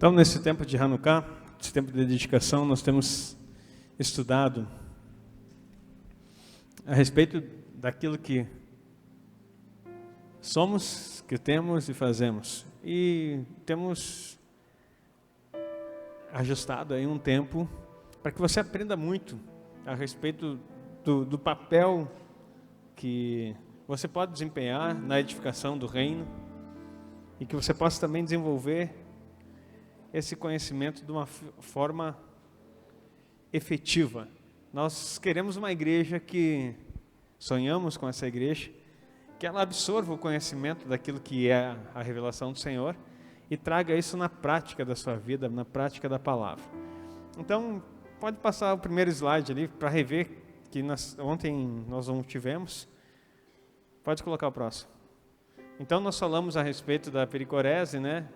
Então, nesse tempo de Hanukkah, esse tempo de dedicação, nós temos estudado a respeito daquilo que somos, que temos e fazemos. E temos ajustado aí um tempo para que você aprenda muito a respeito do papel que você pode desempenhar na edificação do reino e que você possa também desenvolver esse conhecimento de uma forma efetiva. Nós queremos uma igreja que, sonhamos com essa igreja, que ela absorva o conhecimento daquilo que é a revelação do Senhor e traga isso na prática da sua vida, na prática da palavra. Então, pode passar o primeiro slide ali para rever, que ontem nós não tivemos. Pode colocar o próximo. Então, nós falamos a respeito da pericorese, né?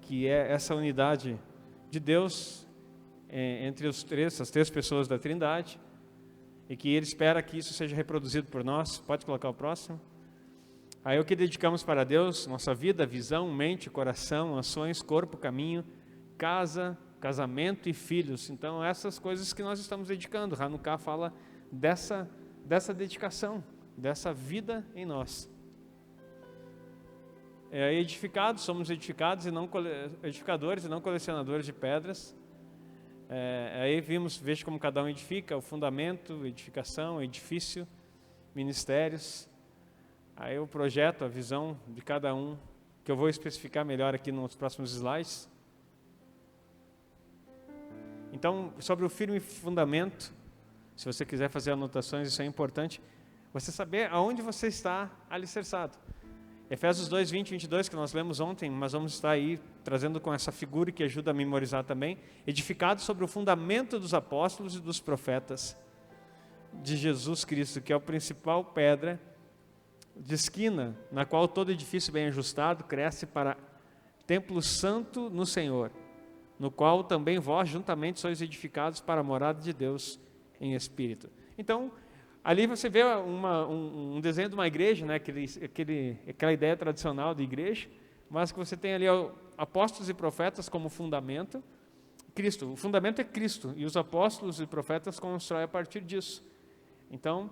Que é essa unidade de Deus entre as três pessoas da Trindade, e que Ele espera que isso seja reproduzido por nós. Pode colocar o próximo. Aí o que dedicamos para Deus, nossa vida, visão, mente, coração, ações, corpo, caminho, casa, casamento e filhos. Então, essas coisas que nós estamos dedicando. Hanukkah fala dessa dedicação, dessa vida em nós. Somos edificados e não edificadores e não colecionadores de pedras. Aí veja como cada um edifica, o fundamento, edificação, edifício, ministérios. Aí o projeto, a visão de cada um, que eu vou especificar melhor aqui nos próximos slides. Então, sobre o firme fundamento, se você quiser fazer anotações, isso é importante, você saber aonde você está alicerçado. Efésios 2, 20 e 22, que nós lemos ontem, mas vamos estar aí trazendo com essa figura que ajuda a memorizar também, edificado sobre o fundamento dos apóstolos e dos profetas de Jesus Cristo, que é a principal pedra de esquina, na qual todo edifício bem ajustado cresce para templo santo no Senhor, no qual também vós juntamente sois edificados para a morada de Deus em Espírito. Então, ali você vê um desenho de uma igreja, né? Aquela ideia tradicional de igreja, mas que você tem ali apóstolos e profetas como fundamento. Cristo, o fundamento é Cristo, e os apóstolos e profetas constroem a partir disso. Então,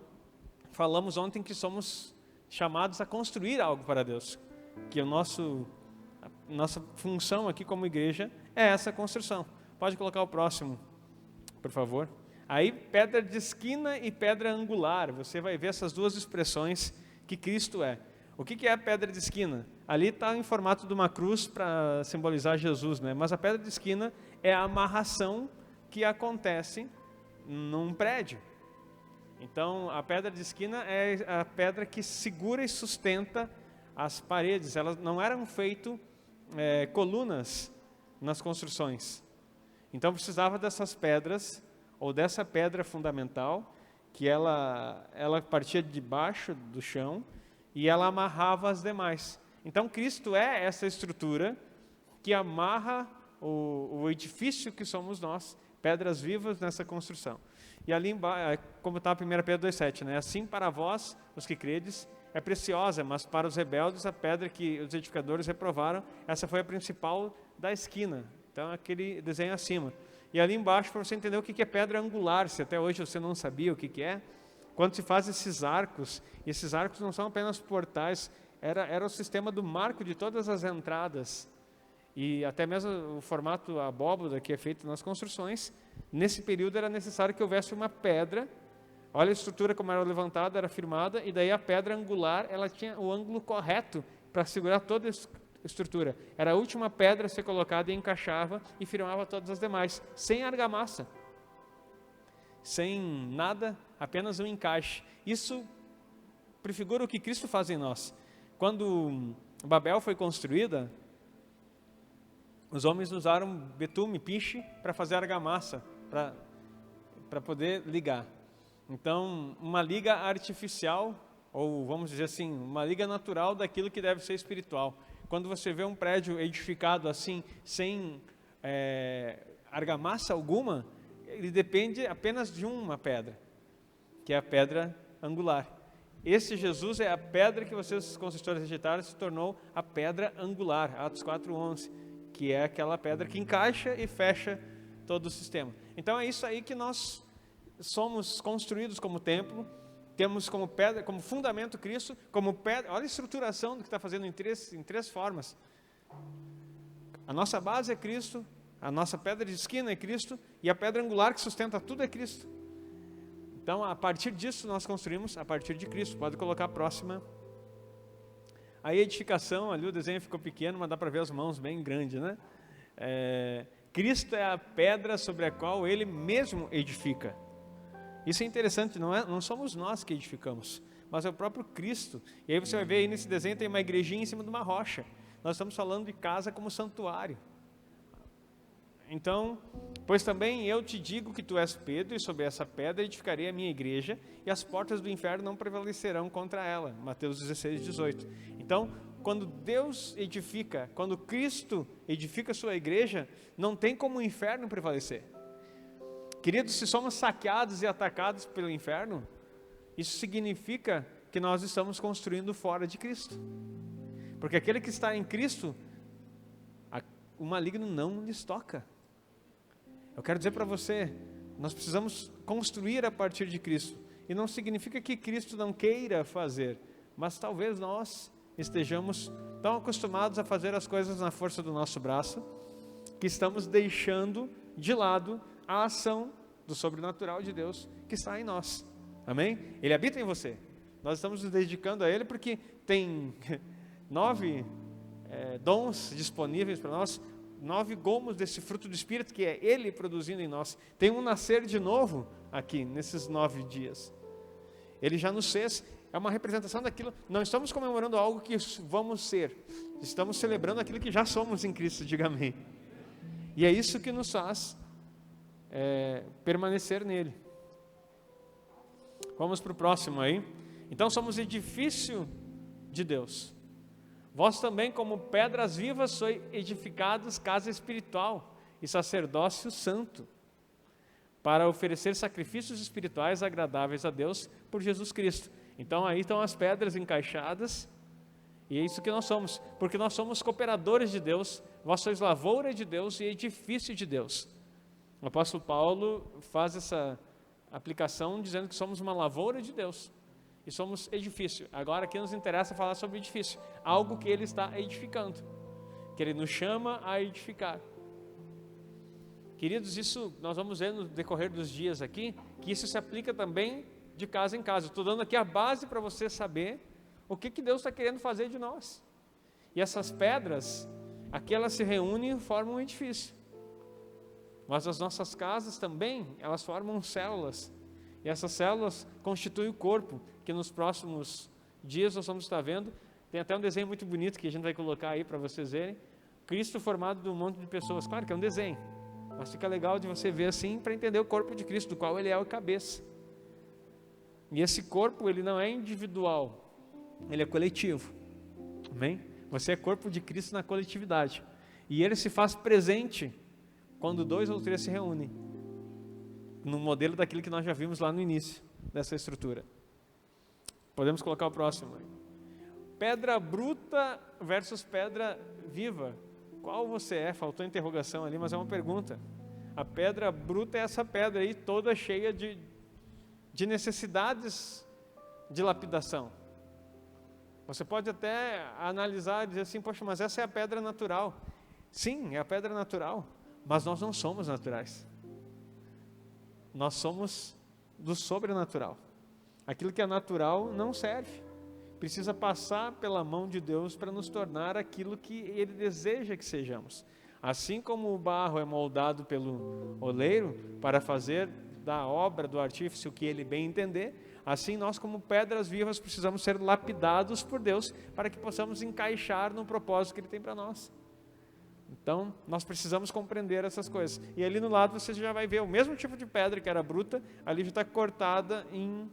falamos ontem que somos chamados a construir algo para Deus, que a nossa função aqui como igreja é essa construção. Pode colocar o próximo, por favor. Aí, pedra de esquina e pedra angular, você vai ver essas duas expressões que Cristo é. O que é a pedra de esquina? Ali está em formato de uma cruz para simbolizar Jesus, né? Mas a pedra de esquina é a amarração que acontece num prédio. Então, a pedra de esquina é a pedra que segura e sustenta as paredes. Elas não eram feitas colunas nas construções. Então, precisava dessas pedras, ou dessa pedra fundamental, que ela partia de baixo do chão e ela amarrava as demais. Então, Cristo é essa estrutura que amarra o edifício que somos nós, pedras vivas nessa construção. E ali embaixo, como está a 1 Pedro 2,7, né? Assim para vós, os que credes, é preciosa, mas para os rebeldes, a pedra que os edificadores reprovaram, essa foi a principal da esquina. Então, aquele desenho acima. E ali embaixo, para você entender o que é pedra angular, se até hoje você não sabia o que é, quando se faz esses arcos, e esses arcos não são apenas portais, era o sistema do marco de todas as entradas, e até mesmo o formato abóboda que é feito nas construções. Nesse período era necessário que houvesse uma pedra, olha a estrutura como era levantada, era firmada, e daí a pedra angular, ela tinha o ângulo correto para segurar toda a estrutura. Era a última pedra a ser colocada e encaixava e firmava todas as demais, sem argamassa, sem nada, apenas um encaixe. Isso prefigura o que Cristo faz em nós. Quando Babel foi construída, os homens usaram betume, piche, para fazer argamassa, para poder ligar. Então, uma liga artificial, ou vamos dizer assim, uma liga natural daquilo que deve ser espiritual. Quando você vê um prédio edificado assim, sem argamassa alguma, ele depende apenas de uma pedra, que é a pedra angular. Esse Jesus é a pedra que vocês, construtores, rejeitaram, se tornou a pedra angular, Atos 4:11, que é aquela pedra que encaixa e fecha todo o sistema. Então é isso aí que nós somos construídos como templo, temos como pedra, como fundamento Cristo, como pedra. Olha a estruturação do que está fazendo em três formas. A nossa base é Cristo, a nossa pedra de esquina é Cristo, e a pedra angular que sustenta tudo é Cristo. Então, a partir disso, nós construímos a partir de Cristo. Pode colocar a próxima. A edificação, ali o desenho ficou pequeno, mas dá para ver as mãos bem grandes, né? Cristo é a pedra sobre a qual Ele mesmo edifica. Isso é interessante, não somos nós que edificamos, mas é o próprio Cristo. E aí você vai ver aí nesse desenho, tem uma igrejinha em cima de uma rocha. Nós estamos falando de casa como santuário. Então, pois também eu te digo que tu és Pedro, e sobre essa pedra edificarei a minha igreja, e as portas do inferno não prevalecerão contra ela. Mateus 16, 18. Então, quando Deus edifica, quando Cristo edifica a sua igreja, não tem como o inferno prevalecer. Queridos, se somos saqueados e atacados pelo inferno, isso significa que nós estamos construindo fora de Cristo. Porque aquele que está em Cristo, o maligno não lhes toca. Eu quero dizer para você, nós precisamos construir a partir de Cristo. E não significa que Cristo não queira fazer, mas talvez nós estejamos tão acostumados a fazer as coisas na força do nosso braço, que estamos deixando de lado a ação do sobrenatural de Deus que está em nós. Amém? Ele habita em você. Nós estamos nos dedicando a Ele porque tem 9 dons disponíveis para nós, 9 gomos desse fruto do Espírito que é Ele produzindo em nós. Tem um nascer de novo aqui, nesses 9 dias. Ele já nos fez, é uma representação daquilo. Não estamos comemorando algo que vamos ser, estamos celebrando aquilo que já somos em Cristo, diga amém. E é isso que nos faz permanecer nele. Vamos para o próximo aí. Então somos edifício de Deus. Vós também, como pedras vivas, sois edificados casa espiritual e sacerdócio santo, para oferecer sacrifícios espirituais agradáveis a Deus por Jesus Cristo. Então aí estão as pedras encaixadas, e é isso que nós somos, porque nós somos cooperadores de Deus, vós sois lavoura de Deus e edifício de Deus. O apóstolo Paulo faz essa aplicação dizendo que somos uma lavoura de Deus. E somos edifício. Agora aqui nos interessa falar sobre edifício, algo que Ele está edificando, que Ele nos chama a edificar. Queridos, isso nós vamos ver no decorrer dos dias aqui, que isso se aplica também de casa em casa. Estou dando aqui a base para você saber o que Deus está querendo fazer de nós. E essas pedras, aqui elas se reúnem e formam um edifício. Mas as nossas casas também, elas formam células. E essas células constituem o corpo, que nos próximos dias nós vamos estar vendo. Tem até um desenho muito bonito que a gente vai colocar aí para vocês verem. Cristo formado de um monte de pessoas. Claro que é um desenho, mas fica legal de você ver assim para entender o corpo de Cristo, do qual Ele é o cabeça. E esse corpo, ele não é individual, ele é coletivo. Amém? Você é corpo de Cristo na coletividade. E Ele se faz presente quando 2 ou 3 se reúnem, no modelo daquilo que nós já vimos lá no início dessa estrutura. Podemos colocar o próximo. Pedra bruta versus pedra viva. Qual você é? Faltou interrogação ali, mas é uma pergunta. A pedra bruta é essa pedra aí, toda cheia de necessidades de lapidação. Você pode até analisar e dizer assim, poxa, mas essa é a pedra natural. Sim, é a pedra natural, mas nós não somos naturais. Nós somos do sobrenatural. Aquilo que é natural não serve. Precisa passar pela mão de Deus para nos tornar aquilo que Ele deseja que sejamos. Assim como o barro é moldado pelo oleiro para fazer da obra do artífice o que ele bem entender, assim nós como pedras vivas precisamos ser lapidados por Deus para que possamos encaixar no propósito que Ele tem para nós. Então, nós precisamos compreender essas coisas. E ali no lado você já vai ver o mesmo tipo de pedra que era bruta, ali já está cortada em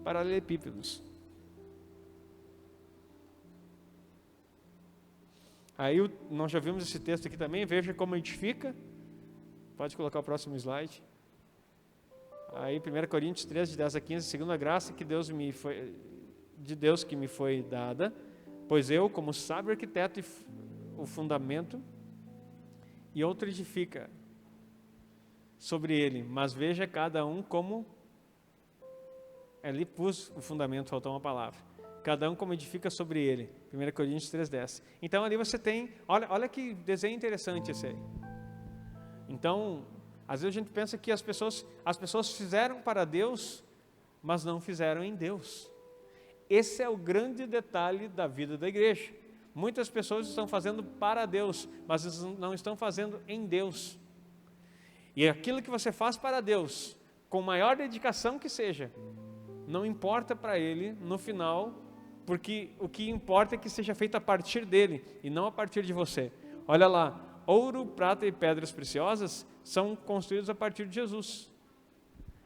paralelepípedos. Aí nós já vimos esse texto aqui também, veja como edifica. Pode colocar o próximo slide. Aí 1 Coríntios 13, de 10 a 15, segundo a graça que de Deus que me foi dada, pois eu, como sábio arquiteto, o fundamento e outro edifica sobre ele, mas veja cada um como... Ali pus o fundamento, faltou uma palavra. Cada um como edifica sobre ele. 1 Coríntios 3:10. Então ali você tem, olha que desenho interessante esse aí. Então, às vezes a gente pensa que as pessoas fizeram para Deus, mas não fizeram em Deus. Esse é o grande detalhe da vida da igreja. Muitas pessoas estão fazendo para Deus, mas não estão fazendo em Deus. E aquilo que você faz para Deus, com maior dedicação que seja, não importa para Ele no final, porque o que importa é que seja feito a partir dele e não a partir de você. Olha lá, ouro, prata e pedras preciosas são construídos a partir de Jesus.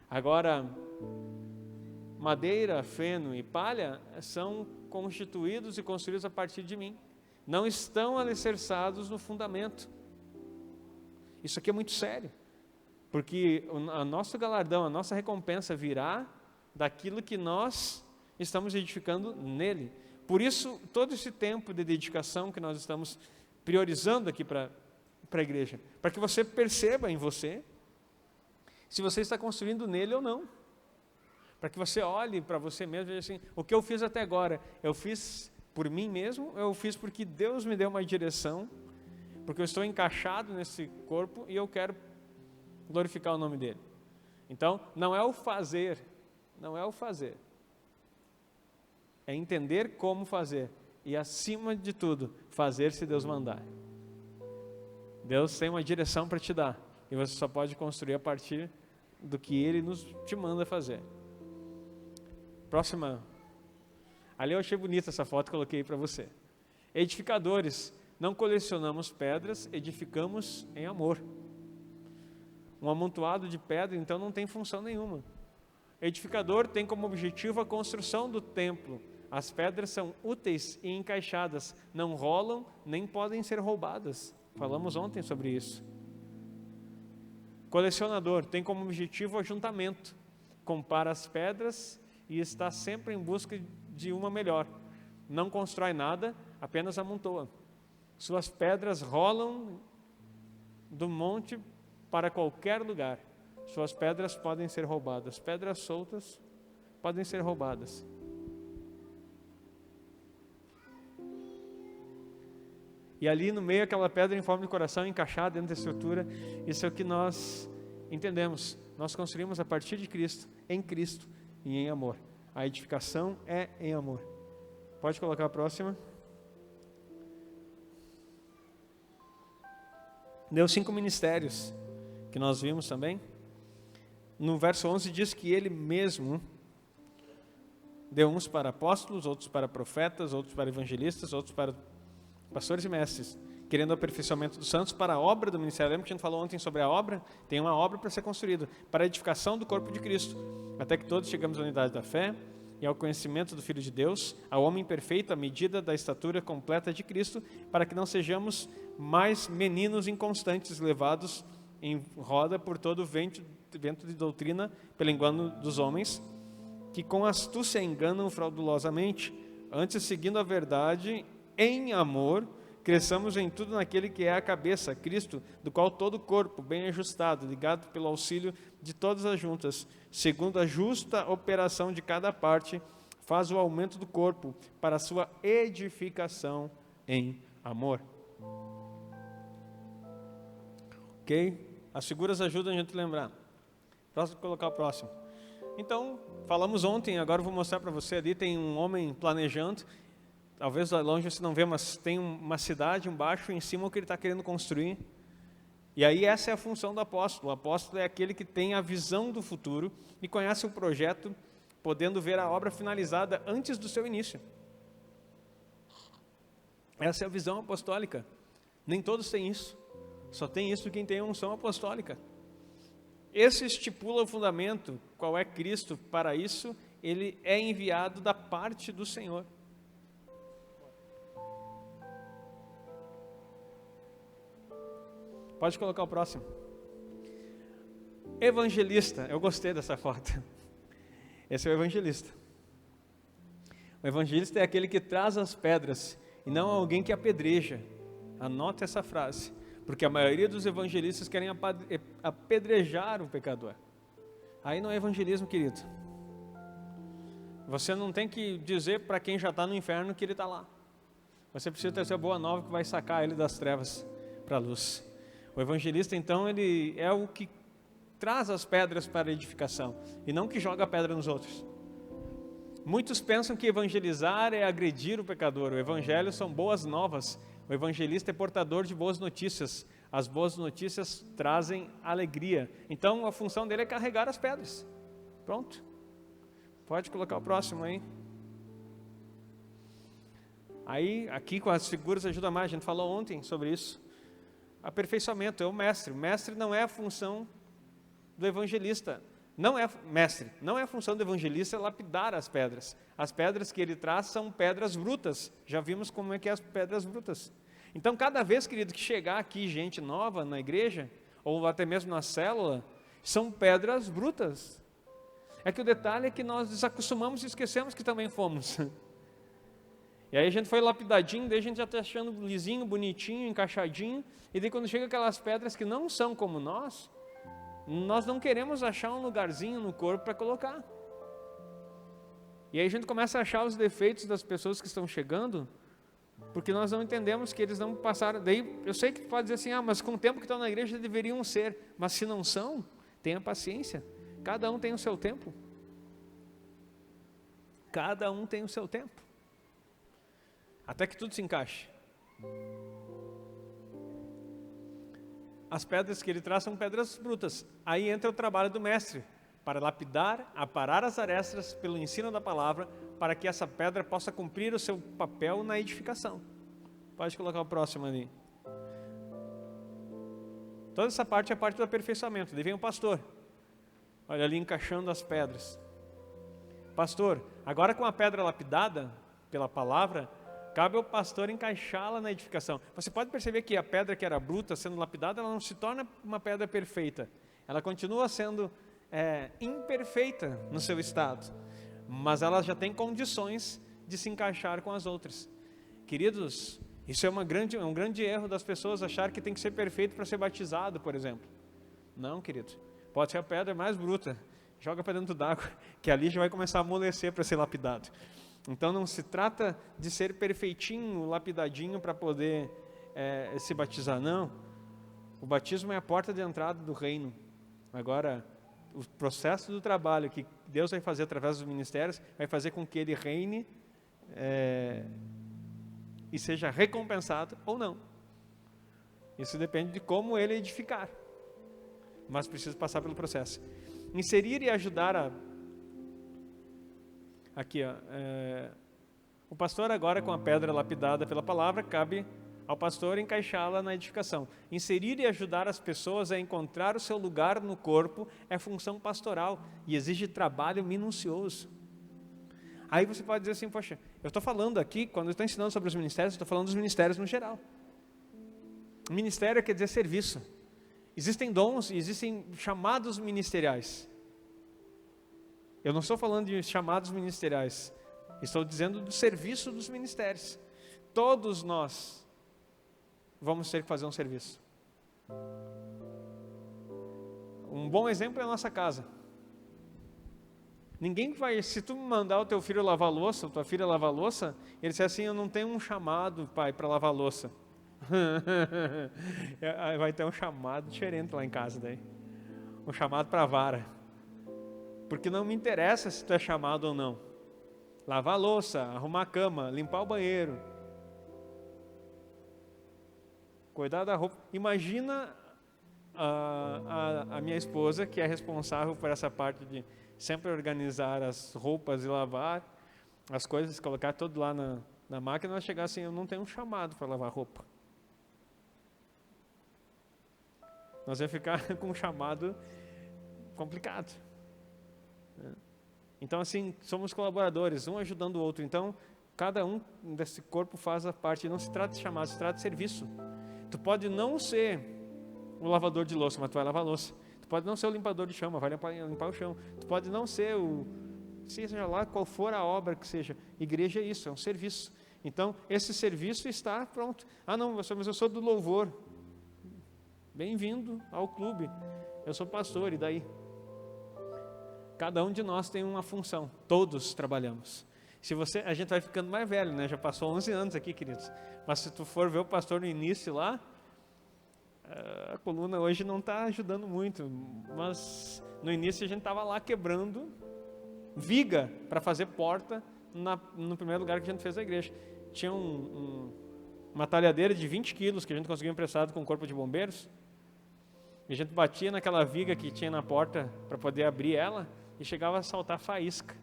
Agora, madeira, feno e palha são constituídos e construídos a partir de mim. Não estão alicerçados no fundamento. Isso aqui é muito sério, porque o nosso galardão, a nossa recompensa virá daquilo que nós estamos edificando nele. Por isso, todo esse tempo de dedicação que nós estamos priorizando aqui para a igreja, para que você perceba em você se você está construindo nele ou não. Para que você olhe para você mesmo e diga assim, o que eu fiz até agora, eu fiz por mim mesmo, ou eu fiz porque Deus me deu uma direção, porque eu estou encaixado nesse corpo e eu quero glorificar o nome dele. Então, não é o fazer, é entender como fazer e, acima de tudo, fazer se Deus mandar. Deus tem uma direção para te dar e você só pode construir a partir do que Ele te manda fazer. Próxima. Ali eu achei bonita essa foto, coloquei para você. Edificadores, não colecionamos pedras, edificamos em amor. Um amontoado de pedra, então, não tem função nenhuma. Edificador tem como objetivo a construção do templo. As pedras são úteis e encaixadas, não rolam nem podem ser roubadas. Falamos ontem sobre isso. Colecionador tem como objetivo o ajuntamento. Compara as pedras e está sempre em busca de uma melhor. Não constrói nada, apenas amontoa. Suas pedras rolam do monte para qualquer lugar. Suas pedras podem ser roubadas. Pedras soltas podem ser roubadas. E ali no meio aquela pedra em forma de coração encaixada dentro da estrutura, isso é o que nós entendemos. Nós construímos a partir de Cristo, em Cristo e em amor. A edificação é em amor. Pode colocar a próxima. Deu 5 ministérios, que nós vimos também. No verso 11 diz que Ele mesmo deu uns para apóstolos, outros para profetas, outros para evangelistas, outros para pastores e mestres, querendo o aperfeiçoamento dos santos para a obra do ministério. Lembra que a gente falou ontem sobre a obra? Tem uma obra para ser construída, para a edificação do corpo de Cristo, até que todos chegamos à unidade da fé e ao conhecimento do Filho de Deus, ao homem perfeito, à medida da estatura completa de Cristo, para que não sejamos mais meninos inconstantes, levados em roda por todo o vento de doutrina, pelo engano dos homens, que com astúcia enganam fraudulosamente, antes seguindo a verdade em amor, cresçamos em tudo naquele que é a cabeça, Cristo, do qual todo o corpo, bem ajustado, ligado pelo auxílio de todas as juntas, segundo a justa operação de cada parte, faz o aumento do corpo para a sua edificação em amor. Ok? As figuras ajudam a gente a lembrar. Posso colocar o próximo. Então, falamos ontem, agora eu vou mostrar para você ali, tem um homem planejando. Talvez lá longe você não vê, mas tem uma cidade embaixo e em cima o que ele está querendo construir. E aí essa é a função do apóstolo. O apóstolo é aquele que tem a visão do futuro e conhece o projeto, podendo ver a obra finalizada antes do seu início. Essa é a visão apostólica. Nem todos têm isso. Só tem isso quem tem a unção apostólica. Esse estipula o fundamento, qual é Cristo. Para isso, ele é enviado da parte do Senhor. Pode colocar o próximo. Evangelista. Eu gostei dessa foto. Esse é o evangelista. O evangelista é aquele que traz as pedras e não alguém que apedreja. Anote essa frase, porque a maioria dos evangelistas querem apedrejar o pecador. Aí não é evangelismo, querido. Você não tem que dizer para quem já está no inferno que ele está lá. Você precisa ter essa boa nova que vai sacar ele das trevas para a luz. O evangelista, então, ele é o que traz as pedras para a edificação, e não que joga a pedra nos outros. Muitos pensam que evangelizar é agredir o pecador. O evangelho são boas novas. O evangelista é portador de boas notícias. As boas notícias trazem alegria. Então a função dele é carregar as pedras. Pronto. Pode colocar o próximo aí. Aí, aqui com as figuras ajuda mais. A gente falou ontem sobre isso. Aperfeiçoamento é o mestre. O mestre não é a função do evangelista. Não é a função do evangelista lapidar as pedras. As pedras que ele traz são pedras brutas. Já vimos como é que é as pedras brutas. Então, cada vez, querido, que chegar aqui gente nova na igreja, ou até mesmo na célula, são pedras brutas. É que o detalhe é que nós desacostumamos e esquecemos que também fomos. E aí a gente foi lapidadinho, daí a gente já está achando lisinho, bonitinho, encaixadinho, e daí quando chega aquelas pedras que não são como nós não queremos achar um lugarzinho no corpo para colocar. E aí a gente começa a achar os defeitos das pessoas que estão chegando, porque nós não entendemos que eles não passaram. Daí eu sei que tu pode dizer assim, mas com o tempo que estão na igreja deveriam ser. Mas se não são, tenha paciência. Cada um tem o seu tempo. Cada um tem o seu tempo. Até que tudo se encaixe. As pedras que ele traz são pedras brutas. Aí entra o trabalho do mestre, para lapidar, aparar as arestas pelo ensino da palavra, para que essa pedra possa cumprir o seu papel na edificação. Pode colocar o próximo ali. Toda essa parte é a parte do aperfeiçoamento. Daí vem o pastor. Olha ali encaixando as pedras. Pastor, agora com a pedra lapidada pela palavra, cabe ao pastor encaixá-la na edificação. Você pode perceber que a pedra que era bruta, sendo lapidada, ela não se torna uma pedra perfeita. Ela continua sendo imperfeita no seu estado. Mas ela já tem condições de se encaixar com as outras. Queridos, isso é um grande erro das pessoas achar que tem que ser perfeito para ser batizado, por exemplo. Não, querido. Pode ser a pedra mais bruta. Joga para dentro d'água, que ali já vai começar a amolecer para ser lapidado. Então não se trata de ser perfeitinho, lapidadinho para poder se batizar, não. O batismo é a porta de entrada do reino. Agora, o processo do trabalho que Deus vai fazer através dos ministérios, vai fazer com que ele reine e seja recompensado ou não. Isso depende de como ele edificar. Mas precisa passar pelo processo. Inserir e ajudar Aqui, o pastor agora com a pedra lapidada pela palavra, cabe ao pastor encaixá-la na edificação. Inserir e ajudar as pessoas a encontrar o seu lugar no corpo é função pastoral e exige trabalho minucioso. Aí você pode dizer assim, poxa, eu estou falando aqui, quando eu estou ensinando sobre os ministérios, eu estou falando dos ministérios no geral. Ministério quer dizer serviço. Existem dons e existem chamados ministeriais. Eu não estou falando de chamados ministeriais, estou dizendo do serviço dos ministérios. Todos nós vamos ter que fazer um serviço. Um bom exemplo é a nossa casa. Ninguém vai, se tu mandar o teu filho lavar louça, tua filha lavar louça, ele diz assim, eu não tenho um chamado, pai, para lavar louça. Vai ter um chamado diferente lá em casa daí. Um chamado para vara. Porque não me interessa se tu é chamado ou não. Lavar a louça, arrumar a cama, limpar o banheiro. Cuidar da roupa. Imagina a minha esposa, que é responsável por essa parte de sempre organizar as roupas e lavar as coisas, colocar tudo lá na máquina, ela chegar assim, eu não tenho um chamado para lavar roupa. Nós vamos ficar com um chamado complicado. Então assim, somos colaboradores, um ajudando o outro. Então, cada um desse corpo faz a parte. Não se trata de chamado, se trata de serviço. Tu pode não ser o lavador de louça, mas tu vai lavar a louça. Tu pode não ser o limpador de chão, mas vai limpar o chão. Tu pode não ser seja lá qual for a obra que seja. Igreja é isso, é um serviço. Então, esse serviço está pronto. Ah, não, mas eu sou do louvor. Bem-vindo ao clube. Eu sou pastor, e daí? Cada um de nós tem uma função. Todos trabalhamos. A gente vai ficando mais velho, né? Já passou 11 anos aqui, queridos. Mas se tu for ver o pastor no início lá, a coluna hoje não está ajudando muito. Mas no início a gente estava lá quebrando viga para fazer porta no primeiro lugar que a gente fez a igreja. Tinha uma talhadeira de 20 quilos que a gente conseguiu emprestado com o corpo de bombeiros. E a gente batia naquela viga que tinha na porta para poder abrir ela e chegava a saltar faísca.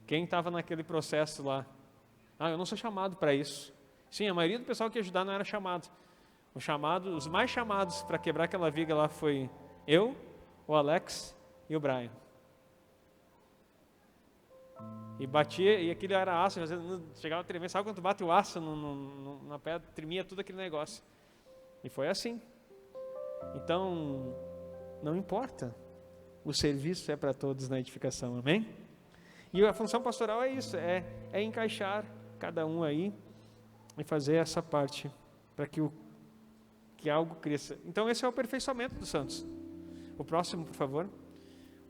Quem estava naquele processo lá? Ah, eu não sou chamado para isso. Sim, a maioria do pessoal que ia ajudar não era chamado. Os mais chamados para quebrar aquela viga lá foi eu, o Alex e o Brian. E batia, e aquilo era aço, chegava a tremer. Sabe quando tu bate o aço na pedra, tremia tudo aquele negócio. E foi assim. Então, não importa. O serviço é para todos na edificação, amém? E a função pastoral é isso, é encaixar cada um aí e fazer essa parte para que algo cresça. Então, esse é o aperfeiçoamento dos santos. O próximo, por favor.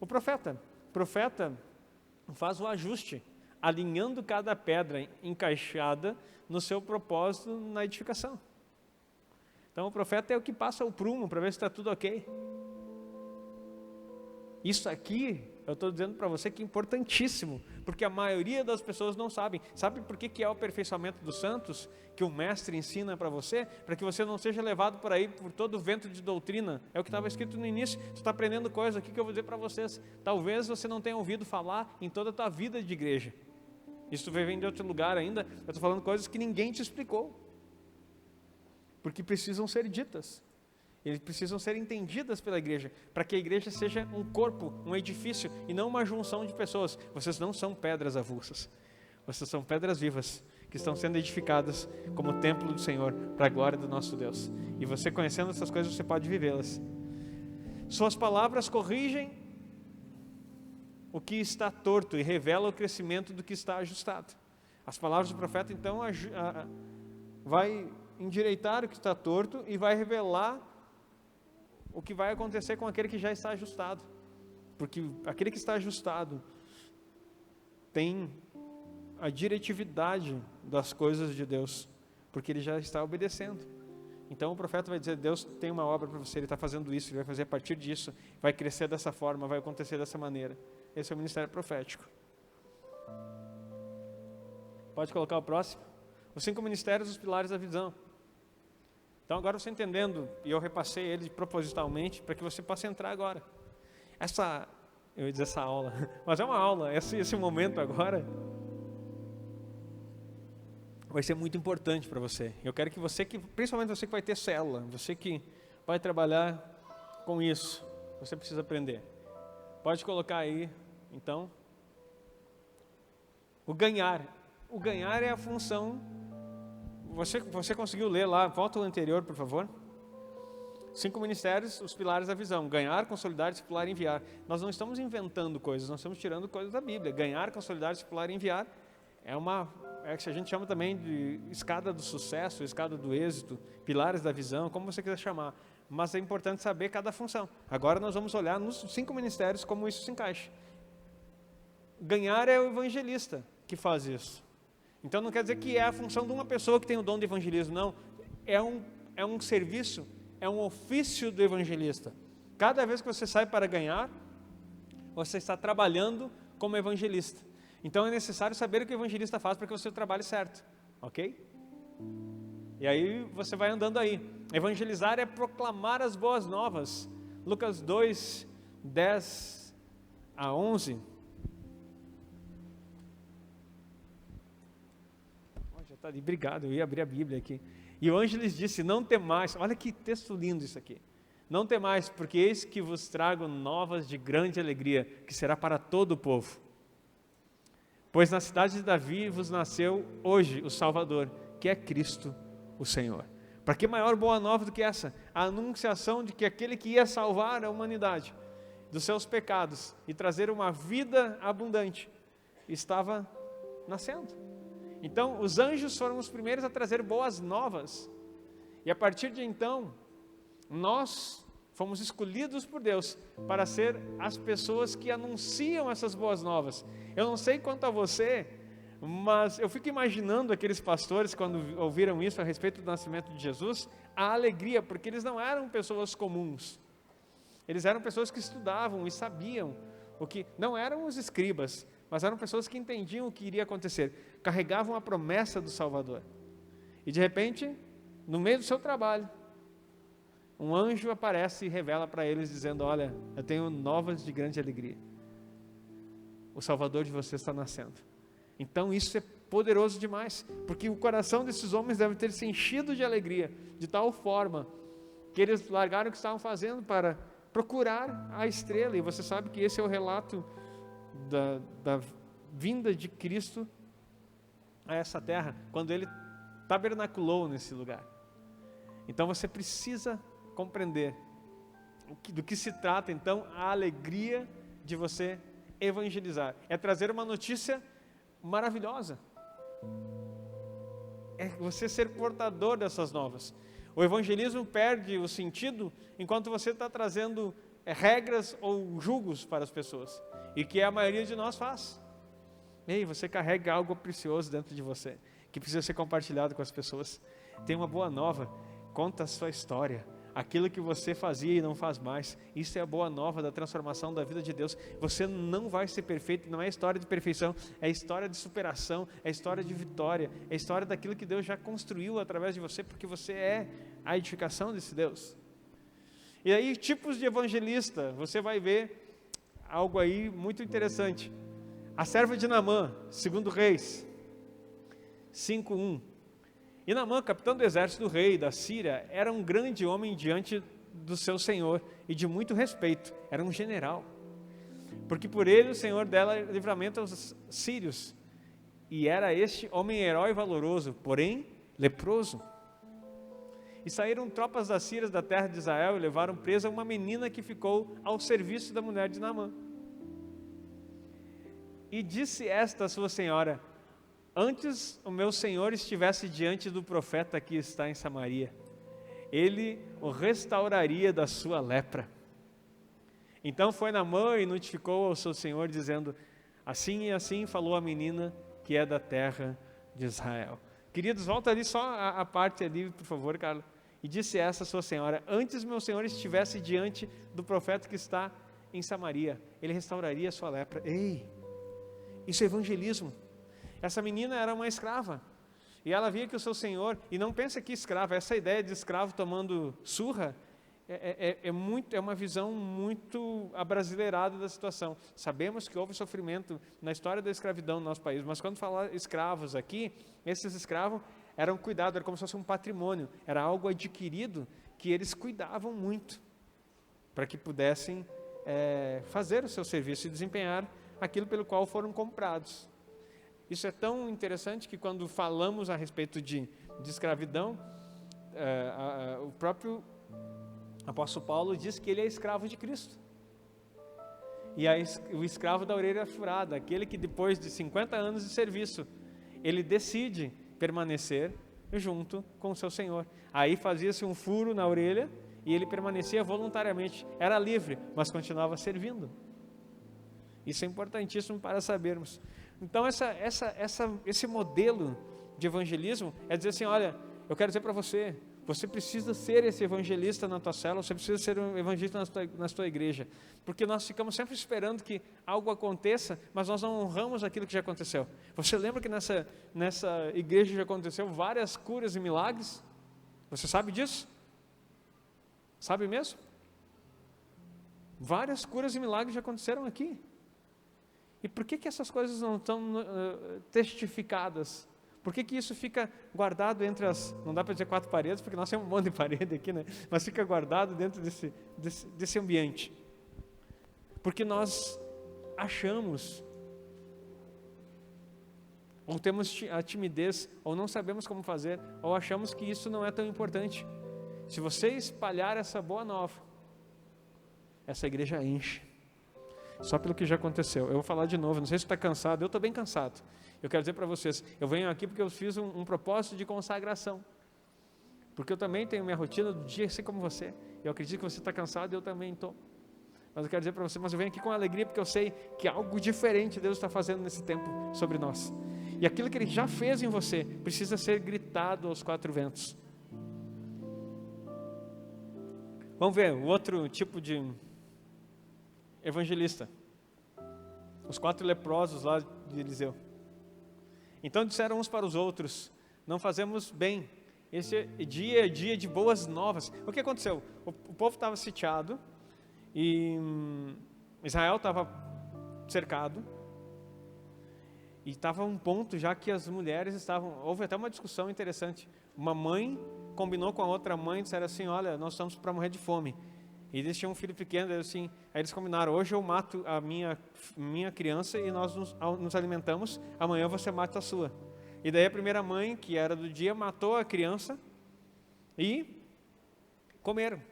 O profeta faz o ajuste, alinhando cada pedra encaixada no seu propósito na edificação. Então, o profeta é o que passa o prumo para ver se está tudo ok. Isso aqui, eu estou dizendo para você que é importantíssimo, porque a maioria das pessoas não sabem. Sabe por que é o aperfeiçoamento dos santos, que o mestre ensina para você? Para que você não seja levado por aí por todo o vento de doutrina. É o que estava escrito no início. Você está aprendendo coisas aqui que eu vou dizer para vocês. Talvez você não tenha ouvido falar em toda a tua vida de igreja. Isso vem de outro lugar ainda. Eu estou falando coisas que ninguém te explicou, porque precisam ser ditas. Eles precisam ser entendidas pela igreja, para que a igreja seja um corpo, um edifício, e não uma junção de pessoas. Vocês não são pedras avulsas, vocês são pedras vivas, que estão sendo edificadas como templo do Senhor, para a glória do nosso Deus. E você conhecendo essas coisas, você pode vivê-las. Suas palavras corrigem o que está torto e revelam o crescimento do que está ajustado. As palavras do profeta, então, vai endireitar o que está torto e vai revelar o que vai acontecer com aquele que já está ajustado. Porque aquele que está ajustado tem a diretividade das coisas de Deus, porque ele já está obedecendo. Então o profeta vai dizer: Deus tem uma obra para você, Ele está fazendo isso, Ele vai fazer a partir disso, vai crescer dessa forma, vai acontecer dessa maneira. Esse é o ministério profético. Pode colocar o próximo. Os 5 ministérios, os pilares da visão. Então agora você entendendo, e eu repassei ele propositalmente, para que você possa entrar agora. Eu ia dizer essa aula, mas é uma aula, esse momento agora vai ser muito importante para você. Eu quero que você, principalmente você que vai ter célula, você que vai trabalhar com isso, você precisa aprender. Pode colocar aí, então, o ganhar. O ganhar é a função. Você conseguiu ler lá, volta ao anterior, por favor. 5 ministérios, os pilares da visão: ganhar, consolidar, discipular e enviar. Nós não estamos inventando coisas, nós estamos tirando coisas da Bíblia. Ganhar, consolidar, discipular e enviar é o que a gente chama também de escada do sucesso, escada do êxito, pilares da visão, como você quiser chamar. Mas é importante saber cada função. Agora nós vamos olhar nos 5 ministérios como isso se encaixa. Ganhar é o evangelista que faz isso. Então não quer dizer que é a função de uma pessoa que tem o dom de evangelismo, não. É um serviço, é um ofício do evangelista. Cada vez que você sai para ganhar, você está trabalhando como evangelista. Então é necessário saber o que o evangelista faz para que você trabalhe certo, ok? E aí você vai andando aí. Evangelizar é proclamar as boas novas. Lucas 2, 10 a 11. Tá ali, obrigado, eu ia abrir a Bíblia aqui. E o anjo lhes disse: não temais. Olha que texto lindo isso aqui. Não temais, porque eis que vos trago novas de grande alegria, que será para todo o povo. Pois na cidade de Davi vos nasceu hoje o Salvador, que é Cristo o Senhor. Para que maior boa nova do que essa? A anunciação de que aquele que ia salvar a humanidade dos seus pecados e trazer uma vida abundante estava nascendo. Então, os anjos foram os primeiros a trazer boas novas. E a partir de então, nós fomos escolhidos por Deus para ser as pessoas que anunciam essas boas novas. Eu não sei quanto a você, mas eu fico imaginando aqueles pastores, quando ouviram isso a respeito do nascimento de Jesus, a alegria, porque eles não eram pessoas comuns. Eles eram pessoas que estudavam e sabiam o que, não eram os escribas, mas eram pessoas que entendiam o que iria acontecer, carregavam a promessa do Salvador. E de repente, no meio do seu trabalho, um anjo aparece e revela para eles dizendo: olha, eu tenho novas de grande alegria. O Salvador de vocês está nascendo. Então isso é poderoso demais, porque o coração desses homens deve ter se enchido de alegria, de tal forma que eles largaram o que estavam fazendo para procurar a estrela. E você sabe que esse é o relato da vinda de Cristo a essa terra, quando Ele tabernaculou nesse lugar. Então você precisa compreender do que se trata, então, a alegria de você evangelizar. É trazer uma notícia maravilhosa. É você ser portador dessas novas. O evangelismo perde o sentido enquanto você está trazendo regras ou julgos para as pessoas. E que a maioria de nós faz. Ei, você carrega algo precioso dentro de você, que precisa ser compartilhado com as pessoas. Tem uma boa nova, conta a sua história. Aquilo que você fazia e não faz mais, isso é a boa nova da transformação da vida de Deus. Você não vai ser perfeito, não é história de perfeição, é história de superação, é história de vitória, é história daquilo que Deus já construiu através de você, porque você é a edificação desse Deus. E aí, tipos de evangelista, você vai ver algo aí muito interessante. A serva de Naamã, 2 Reis 5:1. E Naamã, capitão do exército do rei da Síria, era um grande homem diante do seu senhor e de muito respeito, era um general, porque por ele o Senhor dela livramento aos sírios, e era este homem herói valoroso, porém leproso. E saíram tropas das Sírias da terra de Israel e levaram presa uma menina que ficou ao serviço da mulher de Naamã. E disse esta a sua senhora: antes o meu senhor estivesse diante do profeta que está em Samaria, ele o restauraria da sua lepra. Então foi Naamã e notificou ao seu senhor, dizendo: assim e assim falou a menina que é da terra de Israel. Queridos, volta ali só a parte ali, por favor, Carlos. E disse essa sua senhora: antes meu senhor estivesse diante do profeta que está em Samaria, ele restauraria a sua lepra. Ei, isso é evangelismo. Essa menina era uma escrava, e ela via que o seu senhor, e não pensa que escrava, essa ideia de escravo tomando surra, é uma visão muito abrasileirada da situação. Sabemos que houve sofrimento na história da escravidão no nosso país, mas quando falar escravos aqui, esses escravos eram cuidados, era como se fosse um patrimônio, era algo adquirido que eles cuidavam muito, para que pudessem fazer o seu serviço e desempenhar aquilo pelo qual foram comprados. Isso é tão interessante que quando falamos a respeito de escravidão, o próprio apóstolo Paulo diz que ele é escravo de Cristo. E o escravo da orelha furada, aquele que depois de 50 anos de serviço, ele decide permanecer junto com o seu Senhor. Aí fazia-se um furo na orelha e ele permanecia voluntariamente, era livre, mas continuava servindo. Isso é importantíssimo para sabermos. Então esse modelo de evangelismo é dizer assim: olha, eu quero dizer para você, você precisa ser esse evangelista na tua célula, você precisa ser um evangelista na tua igreja, porque nós ficamos sempre esperando que algo aconteça, mas nós não honramos aquilo que já aconteceu. Você lembra que nessa igreja já aconteceu várias curas e milagres? Você sabe disso? Sabe mesmo? Várias curas e milagres já aconteceram aqui. E por que essas coisas não estão testificadas? Por que isso fica guardado entre não dá para dizer 4 paredes, porque nós temos um monte de parede aqui, né? Mas fica guardado dentro desse ambiente. Porque nós achamos, ou temos a timidez, ou não sabemos como fazer, ou achamos que isso não é tão importante. Se você espalhar essa boa nova, essa igreja enche. só pelo que já aconteceu. Eu vou falar de novo, não sei se está cansado, eu estou bem cansado. Eu quero dizer para vocês, eu venho aqui porque eu fiz um propósito de consagração. Porque eu também tenho minha rotina do dia, assim como você. Eu acredito que você está cansado e eu também estou. Mas eu quero dizer para você, mas eu venho aqui com alegria porque eu sei que algo diferente Deus está fazendo nesse tempo sobre nós. E aquilo que Ele já fez em você precisa ser gritado aos quatro ventos. Vamos ver o outro tipo de evangelista. Os 4 leprosos lá de Eliseu. Então disseram uns para os outros: não fazemos bem. Esse dia é dia de boas novas. O que aconteceu? O povo estava sitiado e Israel estava cercado. E estava um ponto já que as mulheres estavam... Houve até uma discussão interessante. Uma mãe combinou com a outra mãe e disseram assim: olha, nós estamos para morrer de fome. E eles tinham um filho pequeno, assim, aí eles combinaram: hoje eu mato a minha criança e nós nos alimentamos, amanhã você mata a sua. E daí a primeira mãe, que era do dia, matou a criança e comeram,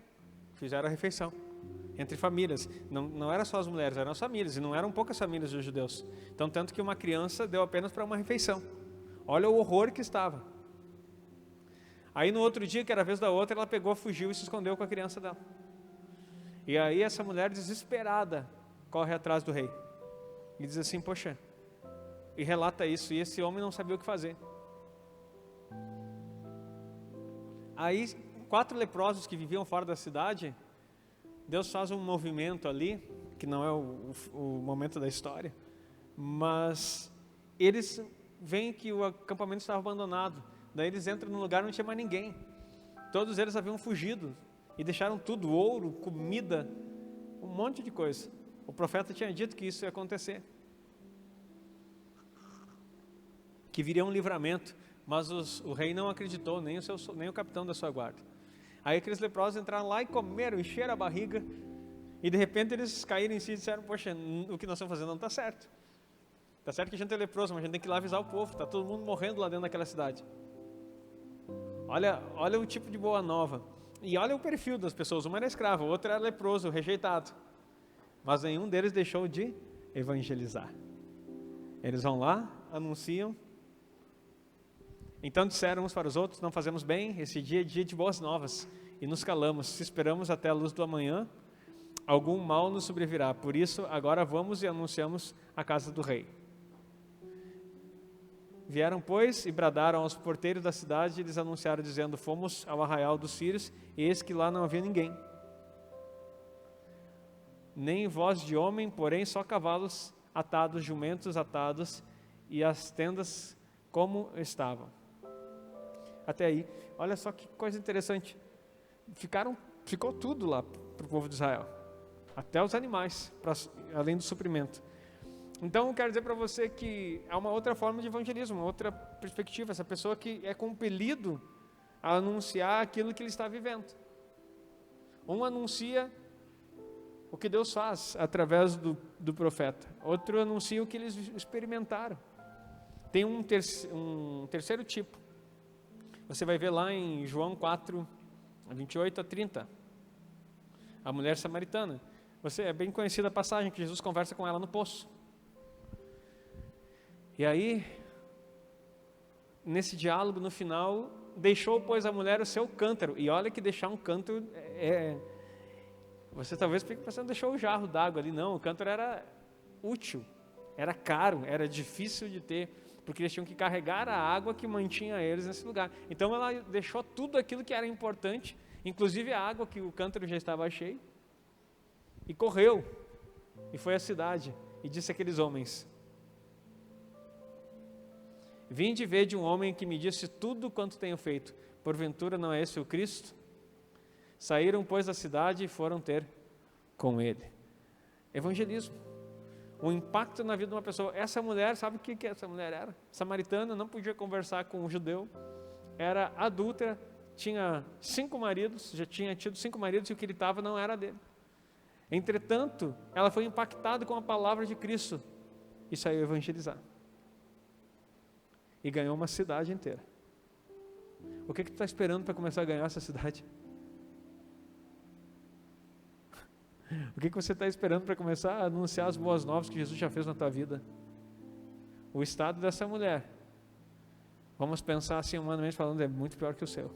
fizeram a refeição entre famílias. Não era só as mulheres, eram as famílias, e não eram poucas famílias dos judeus. Então, tanto que uma criança deu apenas para uma refeição. Olha o horror que estava. Aí no outro dia, que era a vez da outra, ela pegou, fugiu e se escondeu com a criança dela. E aí essa mulher desesperada corre atrás do rei e diz assim: poxa, e relata isso, e esse homem não sabia o que fazer. Aí 4 leprosos que viviam fora da cidade, Deus faz um movimento ali, que não é o momento da história, mas eles veem que o acampamento estava abandonado. Daí eles entram num lugar onde não tinha mais ninguém. Todos eles haviam fugido e deixaram tudo: ouro, comida, um monte de coisa. O profeta tinha dito que isso ia acontecer, que viria um livramento, mas o rei não acreditou, nem o capitão da sua guarda. Aí aqueles leprosos entraram lá e comeram, encheram a barriga, e de repente eles caíram em si e disseram: poxa, o que nós estamos fazendo não está certo. Está certo que a gente é leproso, mas a gente tem que ir lá avisar o povo, está todo mundo morrendo lá dentro daquela cidade. Olha o tipo de boa nova. E olha o perfil das pessoas: um era escravo, o outro era leproso, rejeitado. Mas nenhum deles deixou de evangelizar. Eles vão lá, anunciam. Então disseram uns para os outros: não fazemos bem, esse dia é dia de boas novas, e nos calamos. Se esperamos até a luz do amanhã, algum mal nos sobrevirá. Por isso, agora vamos e anunciamos a casa do rei. Vieram, pois, e bradaram aos porteiros da cidade, e lhes anunciaram, dizendo: fomos ao arraial dos sírios, e eis que lá não havia ninguém, nem voz de homem, porém só cavalos atados, jumentos atados, e as tendas como estavam. Até aí, olha só que coisa interessante. Ficou tudo lá para o povo de Israel, até os animais, além do suprimento. Então eu quero dizer para você que há uma outra forma de evangelismo, uma outra perspectiva. Essa pessoa que é compelido a anunciar aquilo que ele está vivendo. Um anuncia o que Deus faz através do profeta, outro anuncia o que eles experimentaram. Tem um terceiro tipo. Você vai ver lá em João 4, 28 a 30. A mulher samaritana. É bem conhecida a passagem que Jesus conversa com ela no poço. E aí, nesse diálogo, no final, deixou, pois, a mulher o seu cântaro. E olha que deixar um cântaro você talvez fique pensando: deixou o jarro d'água ali. Não, o cântaro era útil, era caro, era difícil de ter, porque eles tinham que carregar a água que mantinha eles nesse lugar. Então ela deixou tudo aquilo que era importante, inclusive a água, que o cântaro já estava cheio, e correu, e foi à cidade, e disse àqueles homens: vinde ver de um homem que me disse tudo quanto tenho feito. Porventura não é esse o Cristo? Saíram, pois, da cidade e foram ter com ele. Evangelismo. O impacto na vida de uma pessoa. Essa mulher, sabe o que essa mulher era? Samaritana, não podia conversar com um judeu. Era adúltera, tinha 5 maridos, já tinha tido 5 maridos, e o que ele estava não era dele. Entretanto, ela foi impactada com a palavra de Cristo e saiu evangelizar. E ganhou uma cidade inteira. O que tu está esperando para começar a ganhar essa cidade? O que você está esperando para começar a anunciar as boas novas que Jesus já fez na tua vida? O estado dessa mulher, vamos pensar assim, humanamente falando, é muito pior que o seu.